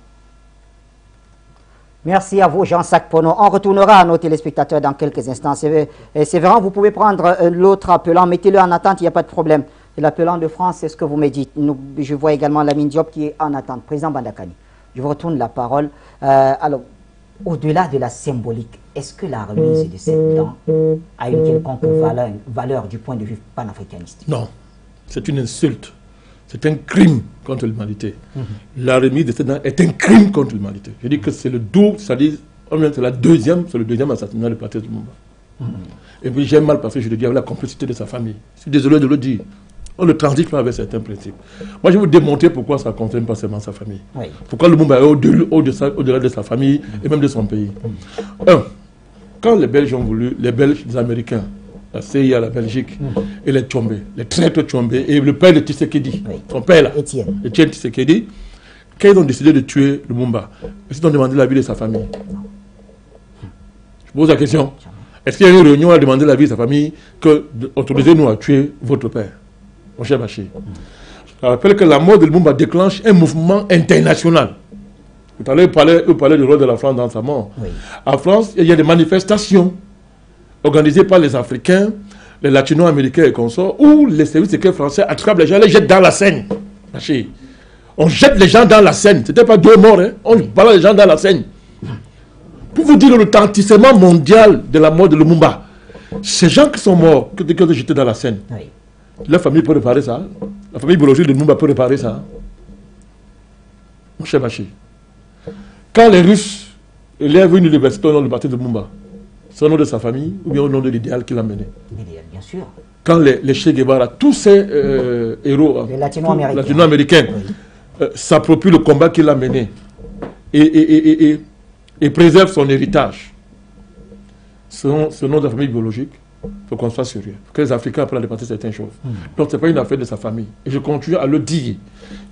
Merci à vous, Jean Sac-Pono. On retournera à nos téléspectateurs dans quelques instants. C'est vrai, vous pouvez prendre l'autre appelant, mettez-le en attente, il n'y a pas de problème. L'appelant de France, c'est ce que vous me dites. Je vois également Lamine Diop qui est en attente. Président Bandakani, je vous retourne la parole. Alors, au-delà de la symbolique, est-ce que la remise de cette dent a une quelconque valeur du point de vue panafricaniste? Non, c'est une insulte. C'est un crime contre l'humanité. La remise de cette dent est un crime contre l'humanité. Je dis que c'est le double, c'est-à-dire, c'est le deuxième assassinat de Patrice Lumumba. Et puis j'ai mal parce que je le dis avec la complicité de sa famille. Je suis désolé de le dire. On ne transige pas avec certains principes. Moi, je vais vous démontrer pourquoi ça ne concerne pas seulement sa famille. Oui. Pourquoi Lumumba est au-delà de sa famille et même de son pays. Quand les Belges ont voulu, les Belges, les Américains, la CIA, la Belgique, et les Tchombe, les traîtres Tchombe, et le père de Tshisekedi, son père là, Étienne Tshisekedi, quand ils ont décidé de tuer Lumumba, est-ce qu'ils ont demandé l'avis de sa famille? Je pose la question. Est-ce qu'il y a une réunion à demander l'avis de sa famille que autorisez-nous à tuer votre père, mon cher Bachir? Je rappelle que la mort de Lumumba déclenche un mouvement international. Vous parlez du rôle de la France dans sa mort. Oui. En France, il y a des manifestations organisées par les Africains, les Latino-Américains et consorts, où les services secrets français attrapent les gens et les jettent dans la Seine. Bachir. On jette les gens dans la Seine. Ce n'était pas 2 morts, hein. On balance les gens dans la Seine. Pour vous dire le retentissement mondial de la mort de Lumumba, ces gens qui sont morts, qui ont été jetés dans la Seine, oui. La famille peut réparer ça. La famille biologique de Lumumba peut réparer ça. Mon cher Bachi, quand les Russes élèvent une université au nom du parti de Lumumba, c'est au nom de sa famille ou bien au nom de l'idéal qu'il a mené? L'idéal, bien sûr. Quand les Che Guevara, tous ces héros latino-américains oui. S'approprient le combat qu'il a mené et préservent son héritage, ce nom de la famille biologique, il faut qu'on soit sérieux. Il faut que les Africains apprennent à dépasser certaines choses. Donc ce n'est pas une affaire de sa famille. Et je continue à le dire.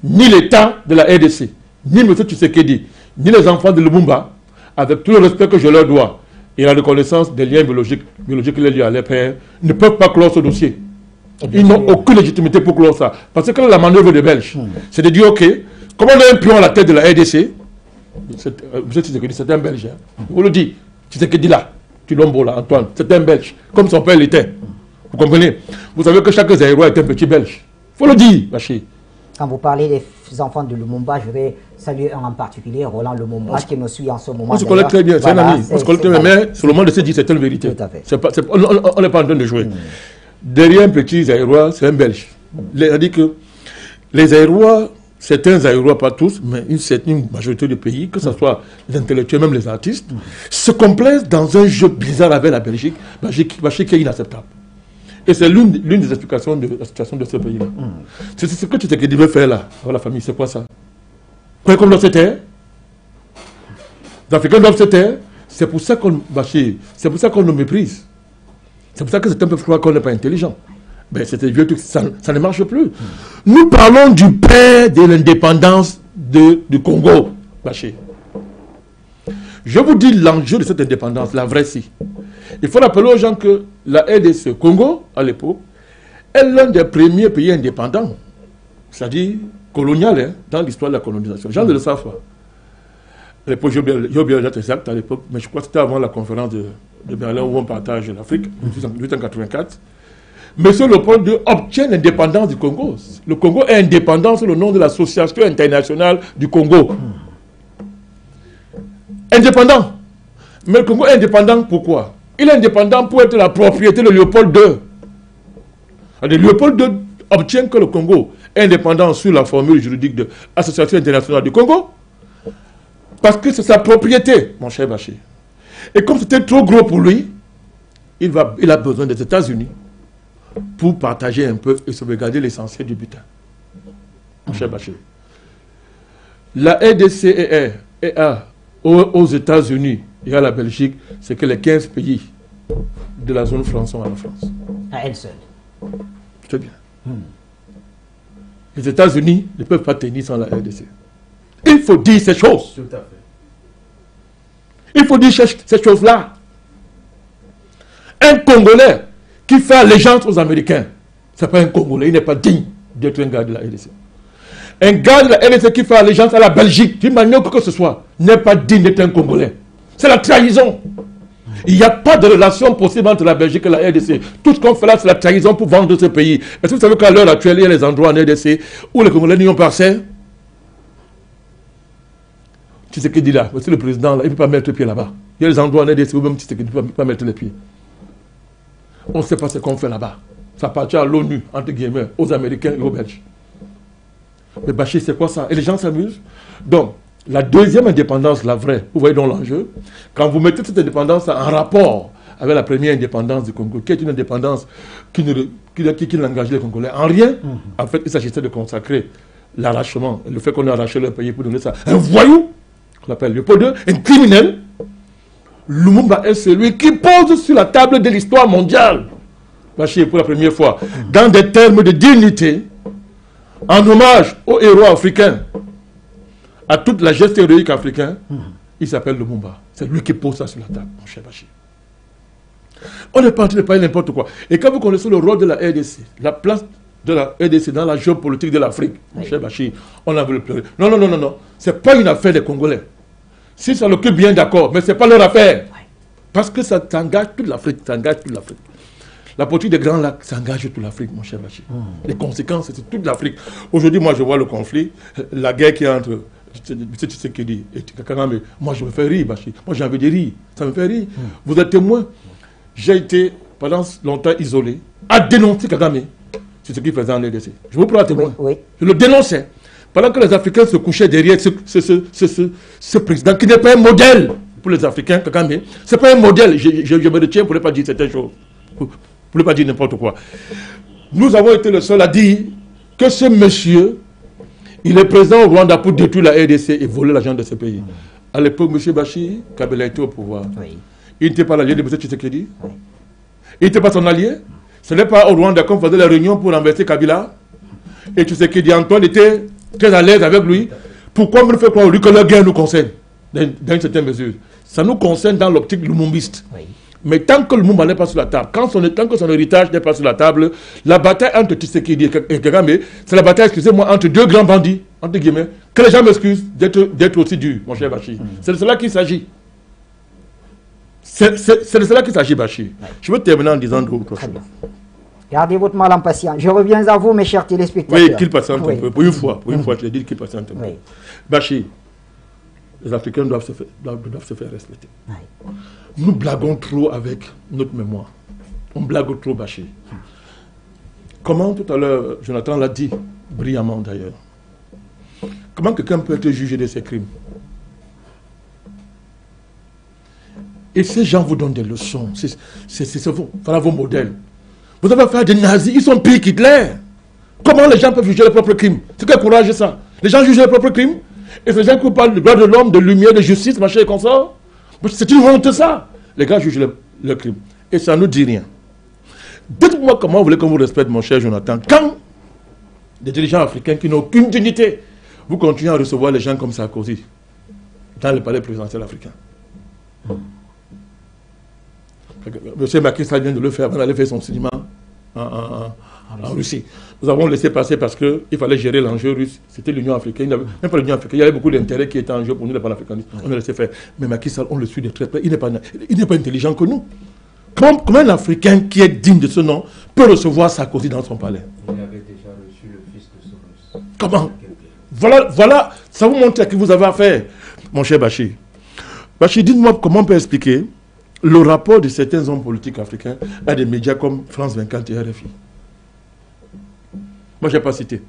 Ni l'État de la RDC, ni M. Tshisekedi, ni les enfants de Lumumba, avec tout le respect que je leur dois, et la reconnaissance des liens biologiques qu'il est lié à leur père, ne peuvent pas clore ce dossier. Ils n'ont aucune légitimité pour clore ça. Parce que la manœuvre des Belges, c'est de dire, ok, comme on a un pion à la tête de la RDC, c'est un Belge, hein. Vous le dites, Tshisekedi là, Tulombo là, Antoine, c'est un Belge, comme son père l'était. Vous comprenez? Vous savez que chaque Zaïrois est un petit Belge. Il faut le dire, Bachi. Quand vous parlez des enfants de Lumumba, je vais saluer un en particulier, Roland Lumumba, qui nous suit en ce moment. On se connaît très bien, c'est un ami. On se connaît très bien, mais sur le moment de se dire, c'est une vérité. Tout à fait. On n'est pas en train de jouer. Derrière un petit Zaïrois, c'est un Belge. C'est-à-dire que les Zaïrois, certains Zaïrois, pas tous, mais une majorité de pays, que ce soit les intellectuels, même les artistes, se complaisent dans un jeu bizarre avec la Belgique, qui est inacceptable. Et c'est l'une des explications de la situation de ce pays-là. C'est ce que tu t'es dit faire là, avec la famille, c'est quoi ça? Quoi comme doivent se taire? Les Africains doivent se taire. C'est pour ça qu'on nous méprise. C'est pour ça que c'est un peu froid qu'on n'est pas intelligent. Ben, c'était vieux truc, ça ne marche plus. Nous parlons du père de l'indépendance du Congo, Baché. Je vous dis l'enjeu de cette indépendance, la vraie si. Il faut rappeler aux gens que la RDC Congo, à l'époque, est l'un des premiers pays indépendants, c'est-à-dire colonial, hein, dans l'histoire de la colonisation. Les gens ne le savent pas. À l'époque, j'ai oublié la date exacte à l'époque, mais je crois que c'était avant la conférence de Berlin où on partage l'Afrique, en 1884. Monsieur Léopold II obtient l'indépendance du Congo. Le Congo est indépendant sous le nom de l'Association internationale du Congo. Indépendant. Mais le Congo est indépendant pourquoi? Il est indépendant pour être la propriété de Léopold II. Léopold II obtient que le Congo est indépendant sous la formule juridique de l'Association internationale du Congo parce que c'est sa propriété, mon cher Baché. Et comme c'était trop gros pour lui, il a besoin des États-Unis pour partager un peu et sauvegarder l'essentiel du butin. Mon cher Baché. La RDC aux États-Unis et à la Belgique, c'est que les 15 pays de la zone franc sont à la France. À elle seule. Très bien. Les États-Unis ne peuvent pas tenir sans la RDC. Il faut dire ces choses. Tout à fait. Il faut dire ces choses-là. Un Congolais qui fait allégeance aux Américains, ce n'est pas un Congolais, il n'est pas digne d'être un gars de la RDC. Un gars de la RDC qui fait allégeance à la Belgique, d'une manière que ce soit, n'est pas digne d'être un Congolais. C'est la trahison. Il n'y a pas de relation possible entre la Belgique et la RDC. Tout ce qu'on fait là, c'est la trahison pour vendre ce pays. Est-ce que vous savez qu'à l'heure actuelle, il y a des endroits en RDC où les Congolais n'y ont pas accès? Tu sais ce qu'il dit là? Monsieur le président, là, il ne peut pas mettre le pied là-bas. Il y a des endroits en RDC où même tu sais qu'il ne peut pas mettre les pieds. On ne sait pas ce qu'on fait là-bas. Ça appartient à l'ONU, entre guillemets, aux Américains et aux Belges. Mais Bachir, c'est quoi ça? Et les gens s'amusent. Donc, la deuxième indépendance, la vraie, vous voyez donc l'enjeu, quand vous mettez cette indépendance en rapport avec la première indépendance du Congo, qui est une indépendance qui n'engage les Congolais en rien, en fait, il s'agissait de consacrer l'arrachement, le fait qu'on ait arraché leur pays pour donner ça. Un voyou, qu'on appelle Léopold II, un criminel, Lumumba est celui qui pose sur la table de l'histoire mondiale, Bachir, pour la première fois, dans des termes de dignité, en hommage aux héros africains, à toute la geste héroïque africaine, il s'appelle Lumumba. C'est lui qui pose ça sur la table, mon cher Bachir. On n'est pas en train de parler n'importe quoi. Et quand vous connaissez le rôle de la RDC, la place de la RDC dans la géopolitique de l'Afrique, mon cher Bachir, on a voulu pleurer. Non, non, non, non, non. Ce n'est pas une affaire des Congolais. Si ça l'occupe bien, d'accord, mais ce n'est pas leur affaire. Parce que ça engage toute l'Afrique. Ça engage toute l'Afrique. La politique des Grands Lacs, ça engage toute l'Afrique, mon cher Bachir. Les conséquences, c'est toute l'Afrique. Aujourd'hui, moi, je vois le conflit, la guerre qui est entre Tshisekedi et Kagame. Moi, je me fais rire, Bachir. Moi, j'ai envie de rire. Ça me fait rire. Vous êtes témoin. J'ai été, pendant longtemps, isolé, à dénoncer Kagame. C'est ce qu'il faisait en RDC. Je vous prends à témoin. Oui. Je le dénonçais. Pendant que les Africains se couchaient derrière ce président qui n'est pas un modèle pour les Africains, Kagame. Ce n'est pas un modèle. Je me retiens pour ne pas dire certaines choses. Pour ne pas dire n'importe quoi. Nous avons été le seul à dire que ce monsieur, il est présent au Rwanda pour détruire la RDC et voler l'argent de ce pays. À l'époque, M. Bachir, Kabila était au pouvoir. Oui. Il n'était pas l'allié de M. Tshisekedi. Oui. Il n'était pas son allié. Ce n'est pas au Rwanda qu'on faisait la réunion pour renverser Kabila. Et Tshisekedi, Antoine était très à l'aise avec lui. Pourquoi on ne fait croire lui que la guerre nous concerne dans une certaine mesure? Ça nous concerne dans l'optique lumumbiste. Oui. Mais tant que le Lumumba n'est pas sur la table, tant que son héritage n'est pas sur la table, la bataille entre Tshisekedi et Kagame, c'est la bataille, excusez-moi, entre deux grands bandits, entre guillemets, que les gens m'excusent d'être aussi dur, mon cher Bachir. C'est de cela qu'il s'agit. C'est de cela qu'il s'agit, Bachir. Oui. Je veux terminer en disant d'autres choses. Gardez votre mal en patience. Je reviens à vous, mes chers téléspectateurs. Oui, qu'il patiente un peu. Pour une fois, je l'ai dit qu'il patiente un peu. Bachir, les Africains doivent se faire respecter. Oui. Nous blaguons trop avec notre mémoire. On blague trop, Bachir. Comment, tout à l'heure, Jonathan l'a dit, brillamment d'ailleurs, comment quelqu'un peut être jugé de ses crimes? Et ces gens vous donnent des leçons. C'est vos modèles. Vous avez affaire à des nazis, ils sont pires qu'Hitler. Comment les gens peuvent juger leurs propres crimes? C'est quel courage ça? Les gens jugent leurs propres crimes? Et ces gens qui parlent du droit de l'homme, de lumière, de justice, machin et comme ça? C'est une honte ça. Les gars jugent le crime. Et ça ne nous dit rien. Dites-moi comment vous voulez qu'on vous respecte, mon cher Jonathan, quand des dirigeants africains qui n'ont aucune dignité, vous continuez à recevoir les gens comme Sarkozy dans le palais présidentiel africain. M. Macky Sall vient de le faire, on allait faire son cinéma en Russie. Nous avons laissé passer parce qu'il fallait gérer l'enjeu russe. C'était l'Union africaine. Même pas l'Union africaine. Il y avait beaucoup d'intérêts qui étaient en jeu pour nous, les panafricanistes. On a laissé faire. Mais Macky Sall, on le suit de très près. Il n'est pas intelligent que nous. Comment un Africain qui est digne de ce nom peut recevoir Sarkozy dans son palais? Il avait déjà reçu le fils de Soros. Comment? Voilà, ça vous montre à qui vous avez affaire, mon cher Bachir. Bachir, dites-moi comment on peut expliquer le rapport de certains hommes politiques africains à des médias comme France 24 et RFI. Moi, je n'ai pas cité.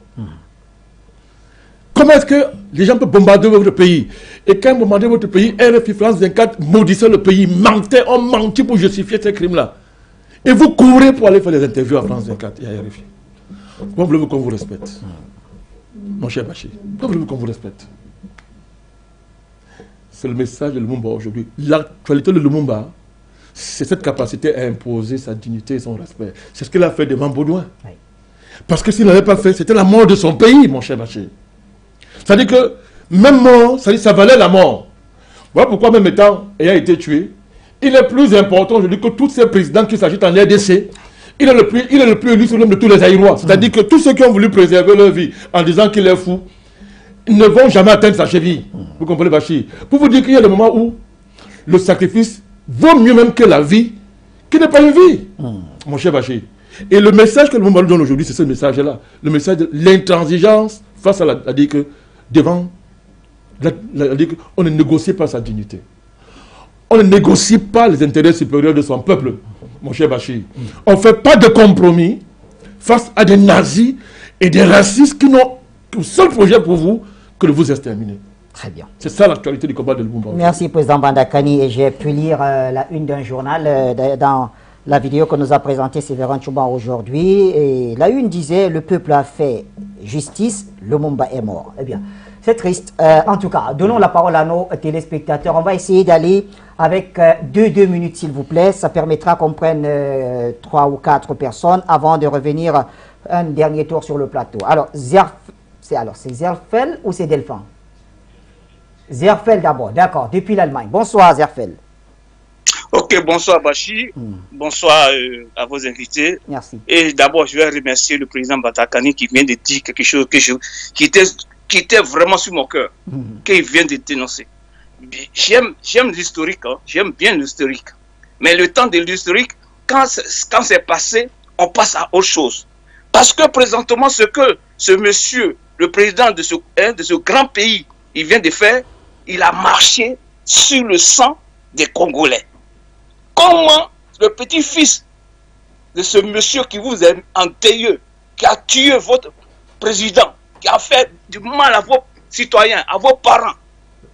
Comment est-ce que les gens peuvent bombarder votre pays? Et quand ils bombardaient votre pays, RFI, France 24 maudissaient le pays, mentaient, ont menti pour justifier ces crimes-là. Et vous courez pour aller faire des interviews à France 24 et à RFI. Comment voulez-vous qu'on vous respecte? Mon cher Bachir, comment voulez-vous qu'on vous respecte? C'est le message de Lumumba aujourd'hui. L'actualité de Lumumba, c'est cette capacité à imposer sa dignité et son respect. C'est ce qu'il a fait devant Baudouin. Oui. Parce que s'il n'avait pas fait, c'était la mort de son pays, mon cher Bachir. C'est-à-dire que, même mort, ça valait la mort. Voilà pourquoi, même ayant été tué, il est plus important aujourd'hui que tous ces présidents qui s'agitent en RDC. Il est le plus élu sur l'homme de tous les Aïrois. C'est-à-dire que tous ceux qui ont voulu préserver leur vie en disant qu'il est fou, ne vont jamais atteindre sa cheville. Vous comprenez, Bachir? Pour vous dire qu'il y a des moments où le sacrifice vaut mieux même que la vie, qui n'est pas une vie, mon cher Bachir. Et le message que le monde nous donne aujourd'hui, c'est ce message-là. Le message de l'intransigeance face à la dire que devant, on ne négocie pas sa dignité. On ne négocie pas les intérêts supérieurs de son peuple, mon cher Bachir. On ne fait pas de compromis face à des nazis et des racistes qui n'ont qu'un seul projet pour vous que de vous exterminer. Très bien. C'est ça l'actualité du combat de Lumumba. Merci, Président Bandakani. Et j'ai pu lire la une d'un journal dans la vidéo que nous a présentée Sévérin Tchouba aujourd'hui. Et la une disait: le peuple a fait justice, Lumumba est mort. Eh bien, c'est triste. En tout cas, donnons la parole à nos téléspectateurs. On va essayer d'aller avec 2 minutes, s'il vous plaît. Ça permettra qu'on prenne 3 ou 4 personnes avant de revenir un dernier tour sur le plateau. Alors, c'est Zerfel ou c'est Delphin? Zerfel d'abord, d'accord, depuis l'Allemagne. Bonsoir Zerfel. Ok, bonsoir Bachir, bonsoir à vos invités. Merci. Et d'abord, je vais remercier le président Batakani qui vient de dire quelque chose qui était vraiment sur mon cœur, qu'il vient de dénoncer. J'aime l'historique, hein, j'aime bien l'historique. Mais le temps de l'historique, quand c'est passé, on passe à autre chose. Parce que présentement, ce que ce monsieur, le président de ce grand pays, il vient de faire, il a marché sur le sang des Congolais. Comment le petit-fils de ce monsieur qui vous est antérieur, qui a tué votre président, qui a fait du mal à vos citoyens, à vos parents,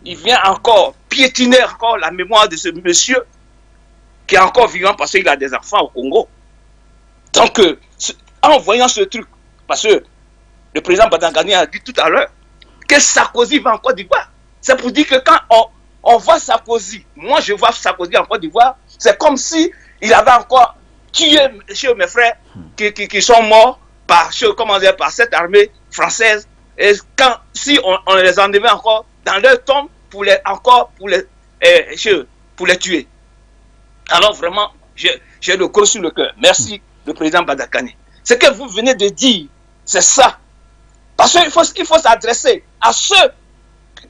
il vient encore piétiner encore la mémoire de ce monsieur qui est encore vivant parce qu'il a des enfants au Congo. Donc, en voyant ce truc, parce que le président Badangani a dit tout à l'heure que Sarkozy va en Côte d'Ivoire. C'est pour dire que quand on voit Sarkozy, moi je vois Sarkozy en Côte d'Ivoire, c'est comme si il avait encore tué chez mes frères qui sont morts par cette armée française. Et si on les enlevait encore dans leur tombe pour les tuer. Alors vraiment, j'ai le cœur sur le cœur. Merci, le président Badakani. Ce que vous venez de dire, c'est ça. Parce qu'il faut s'adresser à ceux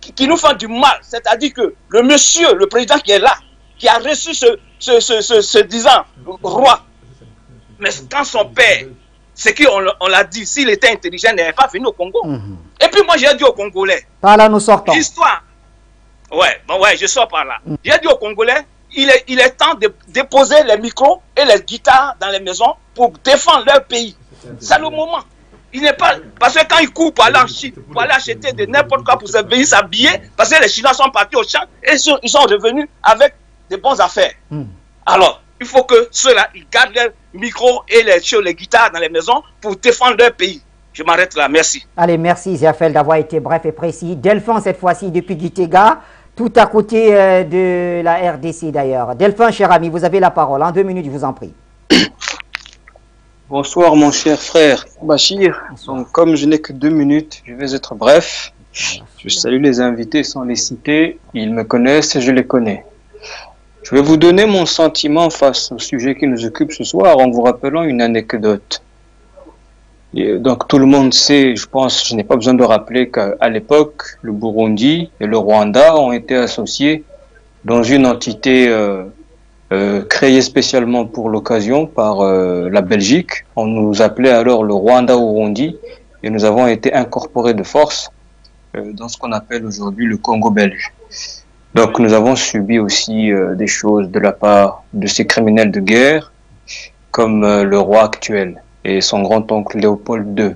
qui nous font du mal. C'est-à-dire que le monsieur, le président qui est là, qui a reçu ce disant roi, mais quand son père, c'est qu'on l'a dit, s'il était intelligent, il n'était pas venu au Congo. Et puis moi, j'ai dit aux Congolais. Par là, nous sortons. L'histoire. Ouais, je sors par là. J'ai dit aux Congolais, il est temps de déposer les micros et les guitares dans les maisons pour défendre leur pays. C'est le moment. Il n'est pas... Parce que quand ils courent pour aller en Chine, pour aller acheter de n'importe quoi pour venir s'habiller, parce que les Chinois sont partis au champ et ils sont revenus avec de bonnes affaires. Alors, il faut que ceux-là, ils gardent leurs micros et les guitares dans les maisons pour défendre leur pays. Je m'arrête là, merci. Allez, merci Ziafel d'avoir été bref et précis. Delphin, cette fois-ci, depuis Gitega, tout à côté de la RDC d'ailleurs. Delphin, cher ami, vous avez la parole. En 2 minutes, je vous en prie. Bonsoir mon cher frère Bachir. Donc, comme je n'ai que 2 minutes, je vais être bref. Je salue les invités sans les citer. Ils me connaissent et je les connais. Je vais vous donner mon sentiment face au sujet qui nous occupe ce soir en vous rappelant une anecdote. Et donc tout le monde sait, je pense, je n'ai pas besoin de rappeler qu'à l'époque, le Burundi et le Rwanda ont été associés dans une entité créée spécialement pour l'occasion par la Belgique. On nous appelait alors le Rwanda-Urundi et nous avons été incorporés de force dans ce qu'on appelle aujourd'hui le Congo belge. Donc nous avons subi aussi des choses de la part de ces criminels de guerre, comme le roi actuel et son grand-oncle Léopold II.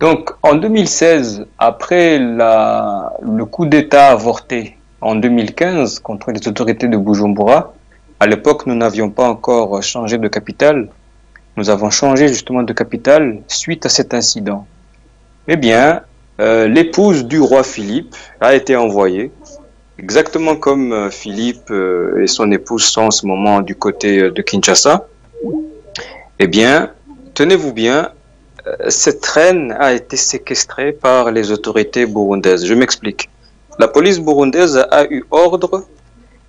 Donc en 2016, après le coup d'État avorté en 2015 contre les autorités de Bujumbura, à l'époque nous n'avions pas encore changé de capitale, nous avons changé justement de capitale suite à cet incident. Eh bien, l'épouse du roi Philippe a été envoyée, exactement comme Philippe et son épouse sont en ce moment du côté de Kinshasa. Eh bien, tenez-vous bien, cette reine a été séquestrée par les autorités burundaises. Je m'explique. La police burundaise a eu ordre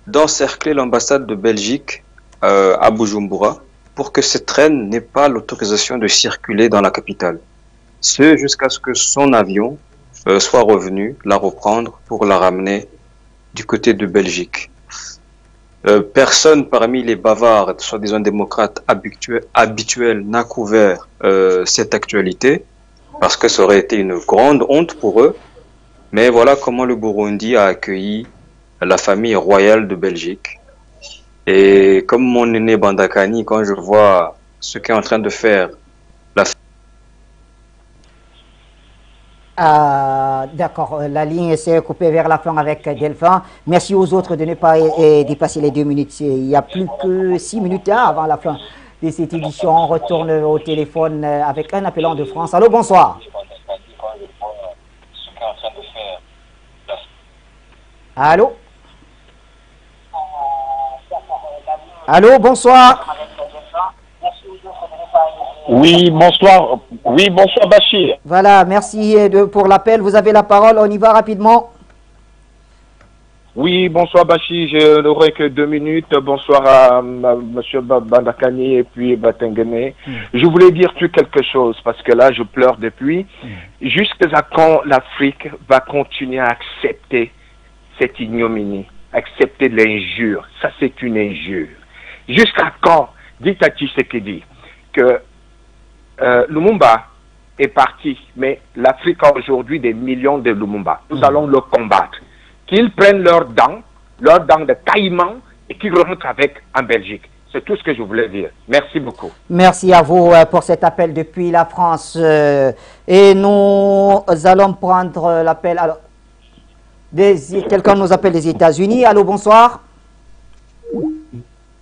d'encercler l'ambassade de Belgique à Bujumbura pour que cette reine n'ait pas l'autorisation de circuler dans la capitale. Ce jusqu'à ce que son avion soit revenu la reprendre pour la ramener du côté de Belgique. Personne parmi les bavards, soi-disant démocrates habituels, n'a couvert cette actualité, parce que ça aurait été une grande honte pour eux. Mais voilà comment le Burundi a accueilli la famille royale de Belgique. Et comme mon aîné Bandakani, quand je vois ce qu'est en train de faire la D'accord, la ligne s'est coupée vers la fin avec Delphin. Merci aux autres de ne pas dépasser les 2 minutes. Il n'y a plus que 6 minutes avant la fin de cette édition. On retourne au téléphone avec un appelant de France. Allô, bonsoir. Allô? Allô, bonsoir. Oui, bonsoir. Oui, bonsoir Bachir. Voilà, merci pour l'appel. Vous avez la parole. On y va rapidement. Oui, bonsoir Bachir. Je n'aurai que 2 minutes. Bonsoir à monsieur Bandakani et puis Batengene. Je voulais dire quelque chose parce que là, je pleure depuis. Jusqu'à quand l'Afrique va continuer à accepter cette ignominie, accepter l'injure? Ça, c'est une injure. Jusqu'à quand, dit à Tshisekedi, que Lumumba est parti, mais l'Afrique a aujourd'hui des millions de Lumumba. Nous allons le combattre. Qu'ils prennent leurs dents de caïman, et qu'ils remontent avec en Belgique. C'est tout ce que je voulais dire. Merci beaucoup. Merci à vous pour cet appel depuis la France. Et nous allons prendre l'appel. Alors, quelqu'un nous appelle des États-Unis. Allô, bonsoir.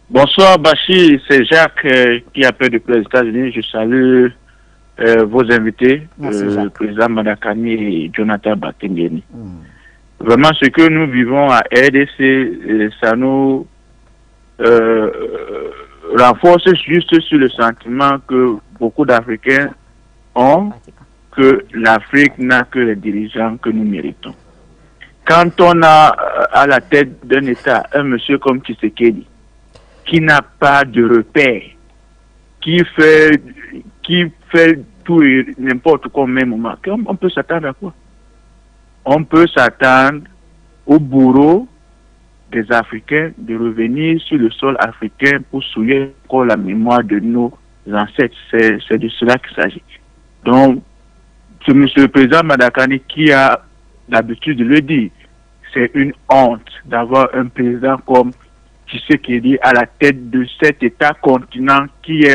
Bonsoir, Bachir. C'est Jacques qui appelle depuis les États-Unis. Je salue vos invités, le président Madakani et Jonathan Batengeni. Vraiment, ce que nous vivons à RDC, ça nous renforce juste sur le sentiment que beaucoup d'Africains ont que l'Afrique n'a que les dirigeants que nous méritons. Quand on a à la tête d'un État un monsieur comme Tshisekedi, qui n'a pas de repère, qui fait tout et n'importe quoi au même moment, on peut s'attendre à quoi? On peut s'attendre au bourreau des Africains de revenir sur le sol africain pour souiller encore la mémoire de nos ancêtres. C'est de cela qu'il s'agit. Donc, c'est M. le Président Madakani qui a l'habitude de le dire. C'est une honte d'avoir un président comme Tshisekedi à la tête de cet État continent qui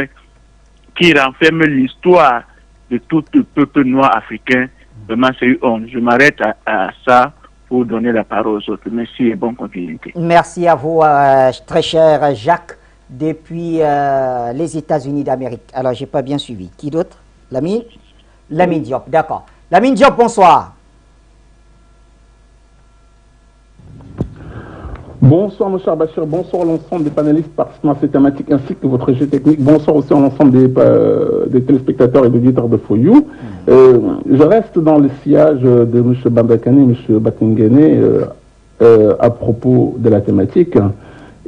renferme l'histoire de tout le peuple noir africain. Vraiment, c'est une honte. Je m'arrête à ça pour donner la parole aux autres. Merci et bonne continuité. Merci à vous, très cher Jacques, depuis les États-Unis d'Amérique. Alors, je n'ai pas bien suivi. Qui d'autre? Lamine Diop, d'accord. Lamine Diop, bonsoir. Bonsoir, M. Bachir. Bonsoir à l'ensemble des panélistes participants à cette thématique ainsi que votre jeu technique. Bonsoir aussi à l'ensemble des téléspectateurs et auditeurs de Foyou. Je reste dans le sillage de M. Bandakani et M. Batengene à propos de la thématique.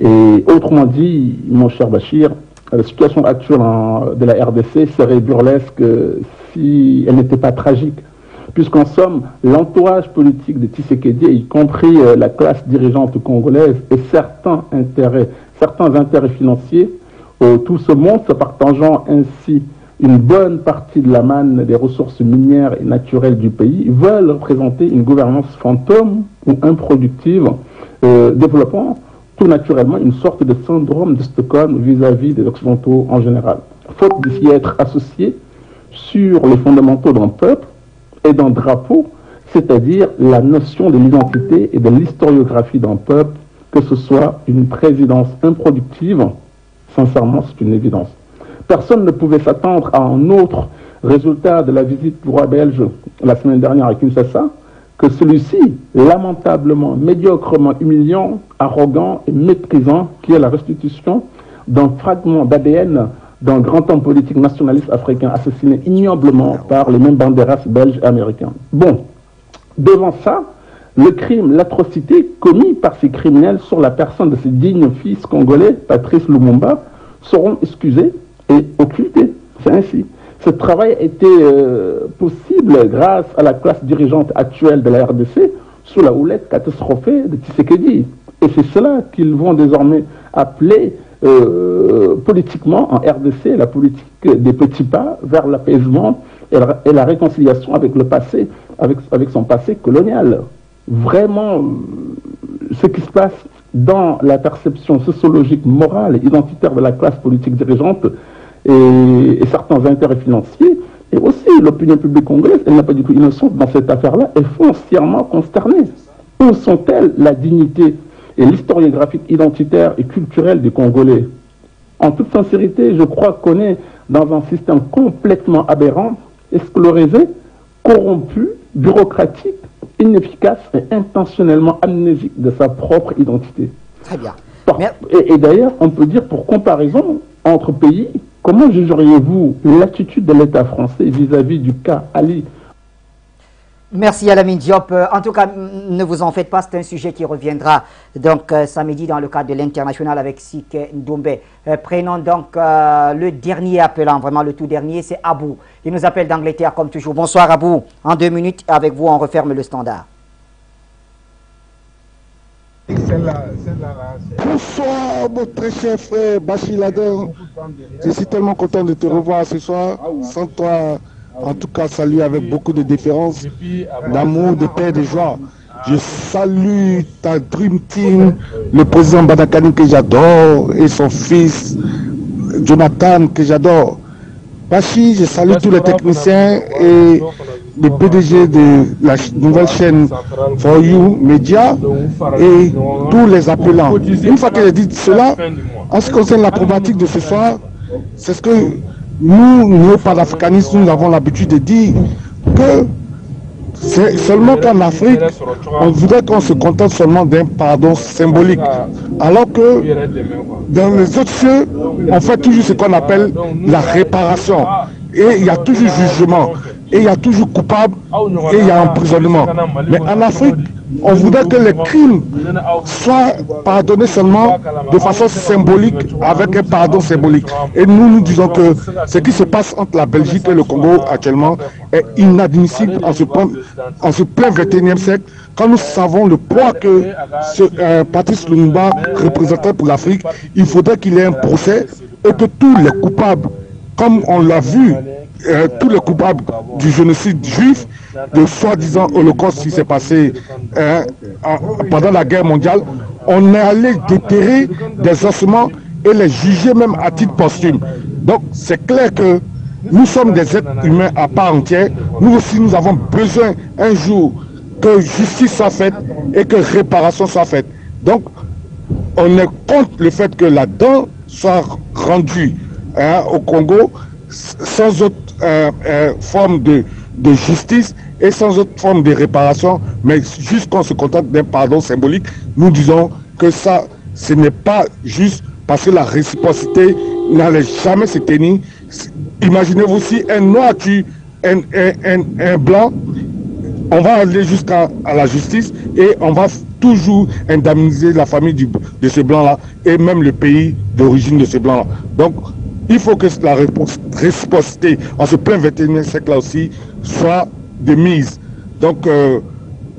Et autrement dit, mon cher Bachir, la situation actuelle de la RDC serait burlesque si elle n'était pas tragique. Puisqu'en somme, l'entourage politique de Tshisekedi, y compris la classe dirigeante congolaise et certains intérêts financiers, tout ce monde se partageant ainsi une bonne partie de la manne des ressources minières et naturelles du pays, veulent représenter une gouvernance fantôme ou improductive, développant tout naturellement une sorte de syndrome de Stockholm vis-à-vis des Occidentaux en général. Faute de s'y être associé sur les fondamentaux d'un peuple et d'un drapeau, c'est-à-dire la notion de l'identité et de l'historiographie d'un peuple, que ce soit une présidence improductive, sincèrement c'est une évidence. Personne ne pouvait s'attendre à un autre résultat de la visite du roi belge la semaine dernière à Kinshasa que celui-ci, lamentablement, médiocrement humiliant, arrogant et méprisant, qui est la restitution d'un fragment d'ADN d'un grand homme politique nationaliste africain assassiné ignoblement par les mêmes banderas belges et américains. Bon, devant ça, le crime, l'atrocité commis par ces criminels sur la personne de ce digne fils congolais, Patrice Lumumba, seront excusés et occultés. C'est ainsi. Ce travail a été possible grâce à la classe dirigeante actuelle de la RDC sous la houlette catastrophée de Tshisekedi. Et c'est cela qu'ils vont désormais appeler politiquement en RDC la politique des petits pas vers l'apaisement et la réconciliation avec le passé, avec son passé colonial. Vraiment, ce qui se passe dans la perception sociologique, morale et identitaire de la classe politique dirigeante et certains intérêts financiers, et aussi l'opinion publique congolaise, elle n'est pas du tout innocente dans cette affaire-là, est foncièrement consternée. Où sont-elles la dignité et l'historiographie identitaire et culturelle des Congolais? En toute sincérité, je crois qu'on est dans un système complètement aberrant, esclorésé, corrompu, bureaucratique, inefficace et intentionnellement amnésique de sa propre identité. Très bien. Et d'ailleurs, on peut dire pour comparaison entre pays, comment jugeriez-vous l'attitude de l'État français vis-à-vis du cas Ali? Merci à Lamine Diop. En tout cas, ne vous en faites pas, c'est un sujet qui reviendra donc samedi dans le cadre de l'international avec Sike Ndoumbe. Prenons donc le dernier appelant, vraiment le tout dernier, c'est Abou. Il nous appelle d'Angleterre comme toujours. Bonsoir Abou. En 2 minutes, avec vous, on referme le standard. Bonsoir, mon très cher frère Bachir Laden. Je suis tellement content de te revoir ce soir. Sans toi, en tout cas, salut avec beaucoup de déférence, d'amour, de paix, de joie. Je salue ta Dream Team, le président Badakani que j'adore et son fils Jonathan que j'adore. Bachir, je salue tous les techniciens et le PDG de la nouvelle chaîne For You Media et tous les appelants. Une fois que j'ai dit cela, en ce qui concerne la problématique de ce soir, c'est ce que nous panafricanistes, nous avons l'habitude de dire que c'est seulement qu'en Afrique, on voudrait qu'on se contente seulement d'un pardon symbolique. Alors que dans les autres cieux, on fait toujours ce qu'on appelle la réparation. Et il y a toujours jugement. Et il y a toujours coupable. Et il y a emprisonnement. Mais en Afrique, on voudrait que les crimes soient pardonnés seulement de façon symbolique, avec un pardon symbolique. Et nous disons que ce qui se passe entre la Belgique et le Congo actuellement est inadmissible en ce plein 21e siècle, quand nous savons le poids que Patrice Lumumba représentait pour l'Afrique. Il faudrait qu'il ait un procès et que tous les coupables, comme on l'a vu, tous les coupables du génocide juif, de soi-disant holocauste qui s'est passé pendant la guerre mondiale, on est allé déterrer des ossements et les juger même à titre posthume. Donc c'est clair que nous sommes des êtres humains à part entière. Nous aussi, nous avons besoin un jour que justice soit faite et que réparation soit faite. Donc on est contre le fait que la dent soit rendue au Congo sans autre forme de justice et sans autre forme de réparation, mais juste qu'on se contente d'un pardon symbolique. Nous disons que ça, ce n'est pas juste, parce que la réciprocité n'allait jamais se tenir. Imaginez-vous si un noir tue un blanc, on va aller jusqu'à la justice et on va toujours indemniser la famille de ce blanc-là et même le pays d'origine de ce blanc-là. Donc, il faut que la réciprocité en ce plein 21e siècle-là aussi soit de mise. Donc,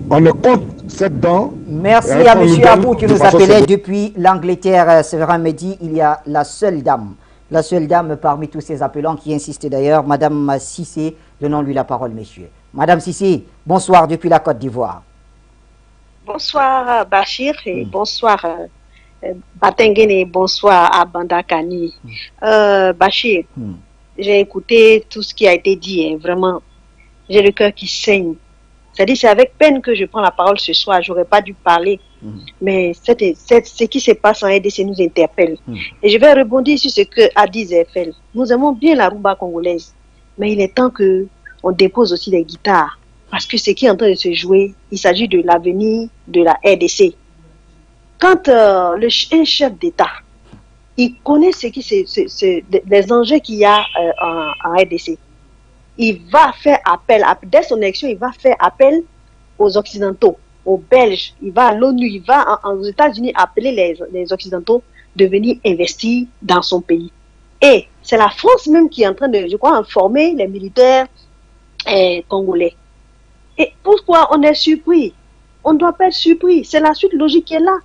on est contre cette dent. Merci à monsieur Abou qui nous appelait depuis l'Angleterre. Séverin Mehdi, il y a la seule dame parmi tous ces appelants qui insiste d'ailleurs, Madame Cissé. Donnons-lui la parole, messieurs. Madame Cissé, bonsoir depuis la Côte d'Ivoire. Bonsoir Bachir et bonsoir Batengene et bonsoir à Bandakani. Bachir, j'ai écouté tout ce qui a été dit, vraiment, j'ai le cœur qui saigne. C'est-à-dire, c'est avec peine que je prends la parole ce soir, j'aurais pas dû parler, mais ce qui se passe en RDC nous interpelle. Et je vais rebondir sur ce que a dit Zefel. Nous aimons bien la rumba congolaise, mais il est temps que on dépose aussi les guitares, parce que ce qui est en train de se jouer, il s'agit de l'avenir de la RDC. Quand un chef d'État, il connaît les enjeux qu'il y a en RDC, il va faire appel, dès son élection, il va faire appel aux Occidentaux, aux Belges, il va à l'ONU, il va aux États-Unis appeler les Occidentaux de venir investir dans son pays. Et c'est la France même qui est en train de, je crois, informer les militaires congolais. Et pourquoi on est surpris? On ne doit pas être surpris, c'est la suite logique qui est là.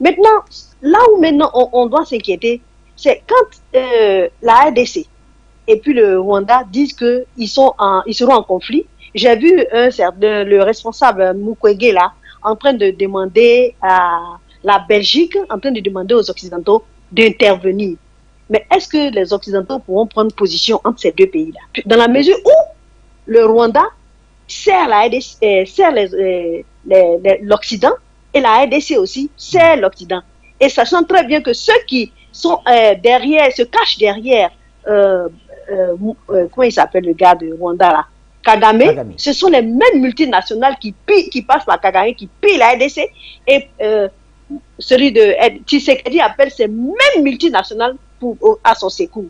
Maintenant, là où maintenant on doit s'inquiéter, c'est quand la RDC et puis le Rwanda disent qu'ils seront en conflit. J'ai vu le responsable Mukwege là, en train de demander à la Belgique, en train de demander aux Occidentaux d'intervenir. Mais est-ce que les Occidentaux pourront prendre position entre ces deux pays-là? Dans la mesure où le Rwanda sert l'Occident et la RDC aussi sert l'Occident. Et sachant très bien que ceux qui sont derrière, se cachent derrière, comment il s'appelle le gars de Rwanda là, Kagame, ce sont les mêmes multinationales qui passent par Kagame, qui pillent la RDC, et celui de Tshisekedi appelle ces mêmes multinationales à son secours.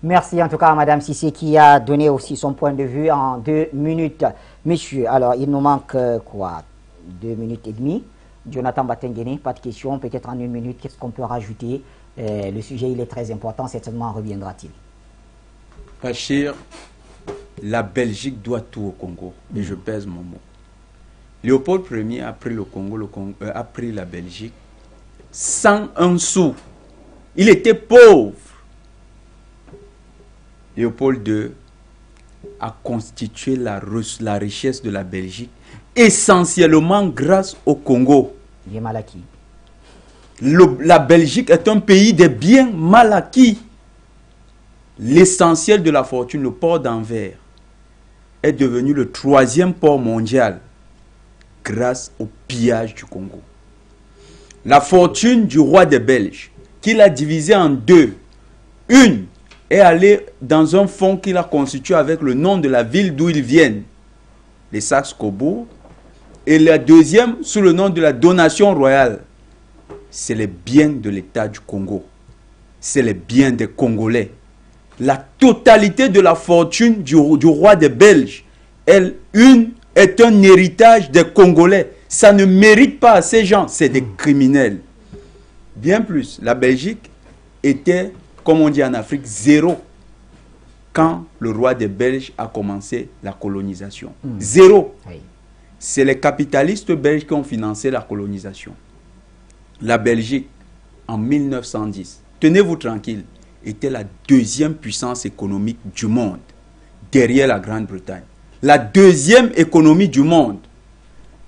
Merci en tout cas à Madame Cissé qui a donné aussi son point de vue en 2 minutes. Messieurs, alors il nous manque quoi, 2 minutes et demie. Jonathan Batengene, pas de questions, peut-être en 1 minute, qu'est-ce qu'on peut rajouter? Le sujet il est très important, certainement reviendra-t-il. Bachir, la Belgique doit tout au Congo, et je pèse mon mot. Léopold Ier a pris le Congo, a pris la Belgique sans un sou. Il était pauvre. Léopold II a constitué la richesse de la Belgique essentiellement grâce au Congo. Bien mal acquis. La Belgique est un pays des biens mal acquis. L'essentiel de la fortune, le port d'Anvers, est devenu le 3e port mondial grâce au pillage du Congo. La fortune du roi des Belges, qu'il a divisé en deux, une est allée dans un fonds qu'il a constitué avec le nom de la ville d'où ils viennent, les Saxe-Cobourg, et la deuxième sous le nom de la donation royale. C'est les biens de l'État du Congo. C'est les biens des Congolais. La totalité de la fortune du roi des Belges, est un héritage des Congolais. Ça ne mérite pas à ces gens, c'est des criminels. Bien plus, la Belgique était, comme on dit en Afrique, zéro quand le roi des Belges a commencé la colonisation. Zéro. Oui. C'est les capitalistes belges qui ont financé la colonisation. La Belgique, en 1910, tenez-vous tranquille, était la 2e puissance économique du monde, derrière la Grande-Bretagne. La 2e économie du monde.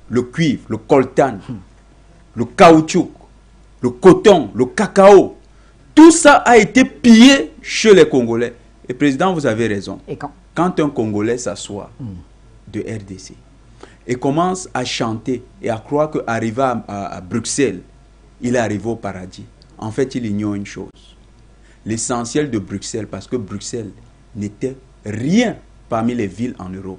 Le cuivre, le coltan, le caoutchouc, le coton, le cacao, tout ça a été pillé chez les Congolais. Et président, vous avez raison. Et quand un Congolais s'assoit de RDC et commence à chanter et à croire qu'arriver à Bruxelles, il est arrivé au paradis, en fait, il ignore une chose. L'essentiel de Bruxelles, parce que Bruxelles n'était rien parmi les villes en Europe.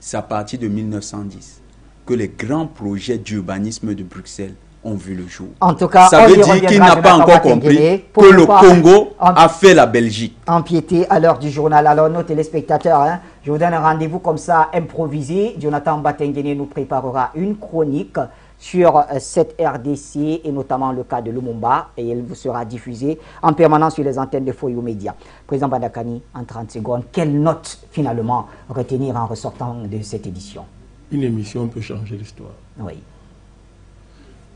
C'est à partir de 1910 que les grands projets d'urbanisme de Bruxelles ont vu le jour. En tout cas, ça veut dire qu'il n'a pas encore compris que le Congo a fait la Belgique. Empiété à l'heure du journal. Alors, nos téléspectateurs, je vous donne un rendez-vous comme ça, improvisé. Jonathan Batengene nous préparera une chronique sur cette RDC et notamment le cas de Lumumba, et elle vous sera diffusée en permanence sur les antennes de Foyo Média. Président Bandakani, en 30 secondes, quelle note finalement retenir en ressortant de cette édition? Une émission peut changer l'histoire. Oui.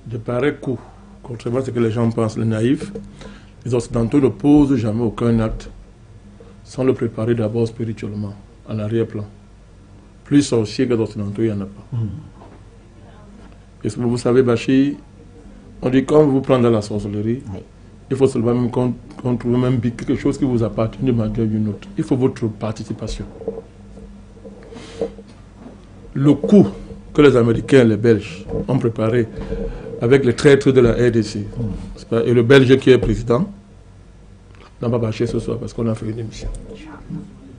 De pareils coups, contrairement à ce que les gens pensent, les naïfs, les Occidentaux ne posent jamais aucun acte sans le préparer d'abord spirituellement, en arrière-plan. Plus sorcier que les Occidentaux, il n'y en a pas. Et vous savez, Bachir, on dit quand vous prenez dans la sorcellerie, oui, il faut seulement même qu'on trouve même quelque chose qui vous appartient d'une manière ou d'une autre. Il faut votre participation. Le coup que les Américains et les Belges ont préparé avec les traîtres de la RDC, et le Belge qui est président, n'a pas bâché ce soir parce qu'on a fait une émission.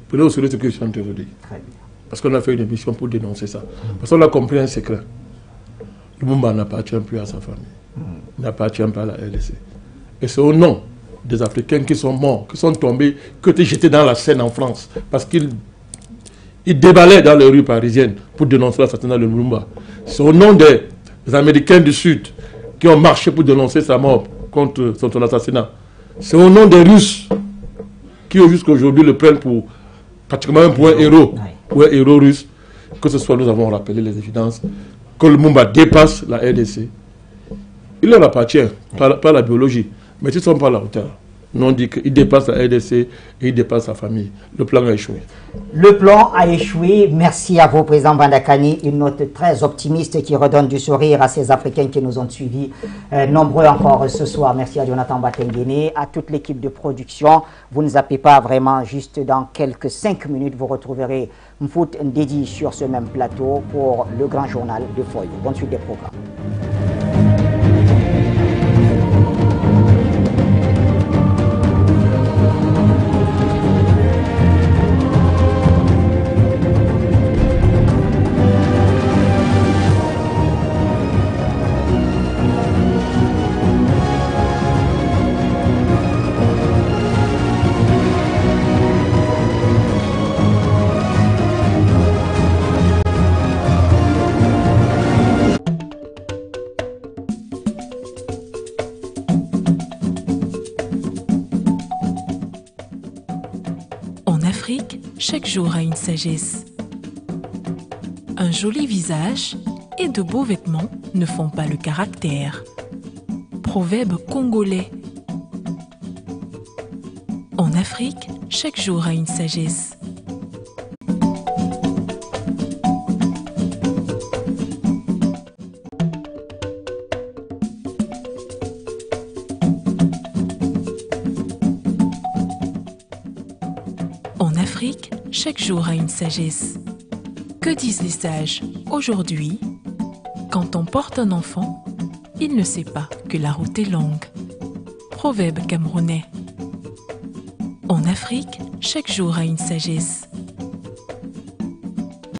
Prenez au sérieux ce que je suis en train de dire. Parce qu'on a fait une émission pour dénoncer ça. Parce qu'on a compris un secret. Lumumba n'appartient plus à sa famille. Il n'appartient pas à la RDC. Et c'est au nom des Africains qui sont morts, qui sont tombés, qui ont été jetés dans la Seine en France. Parce qu'ils déballaient dans les rues parisiennes pour dénoncer l'assassinat de Lumumba. C'est au nom des Américains du Sud qui ont marché pour dénoncer sa mort contre son assassinat. C'est au nom des Russes qui jusqu'à aujourd'hui le prennent pour pratiquement un héros, pour un héros russe. Que ce soit, nous avons rappelé les évidences, que le Lumumba dépasse la RDC. Il leur appartient, pas la biologie, mais ils ne sont pas à la hauteur. Nous on dit qu'il dépasse la RDC et il dépasse sa famille. Le plan a échoué. Le plan a échoué. Merci à vous, Président Bandakani. Une note très optimiste qui redonne du sourire à ces Africains qui nous ont suivis. Nombreux encore ce soir. Merci à Jonathan Batengene, à toute l'équipe de production. Vous ne zappez pas vraiment, juste dans quelques 5 minutes, vous retrouverez Mfout Ndedi sur ce même plateau pour le grand journal de Foyo. Bonne suite des programmes. Chaque jour a une sagesse. Un joli visage et de beaux vêtements ne font pas le caractère. Proverbe congolais. En Afrique, chaque jour a une sagesse. En Afrique, chaque jour a une sagesse. Que disent les sages aujourd'hui? Quand on porte un enfant, il ne sait pas que la route est longue. Proverbe camerounais. En Afrique, chaque jour a une sagesse.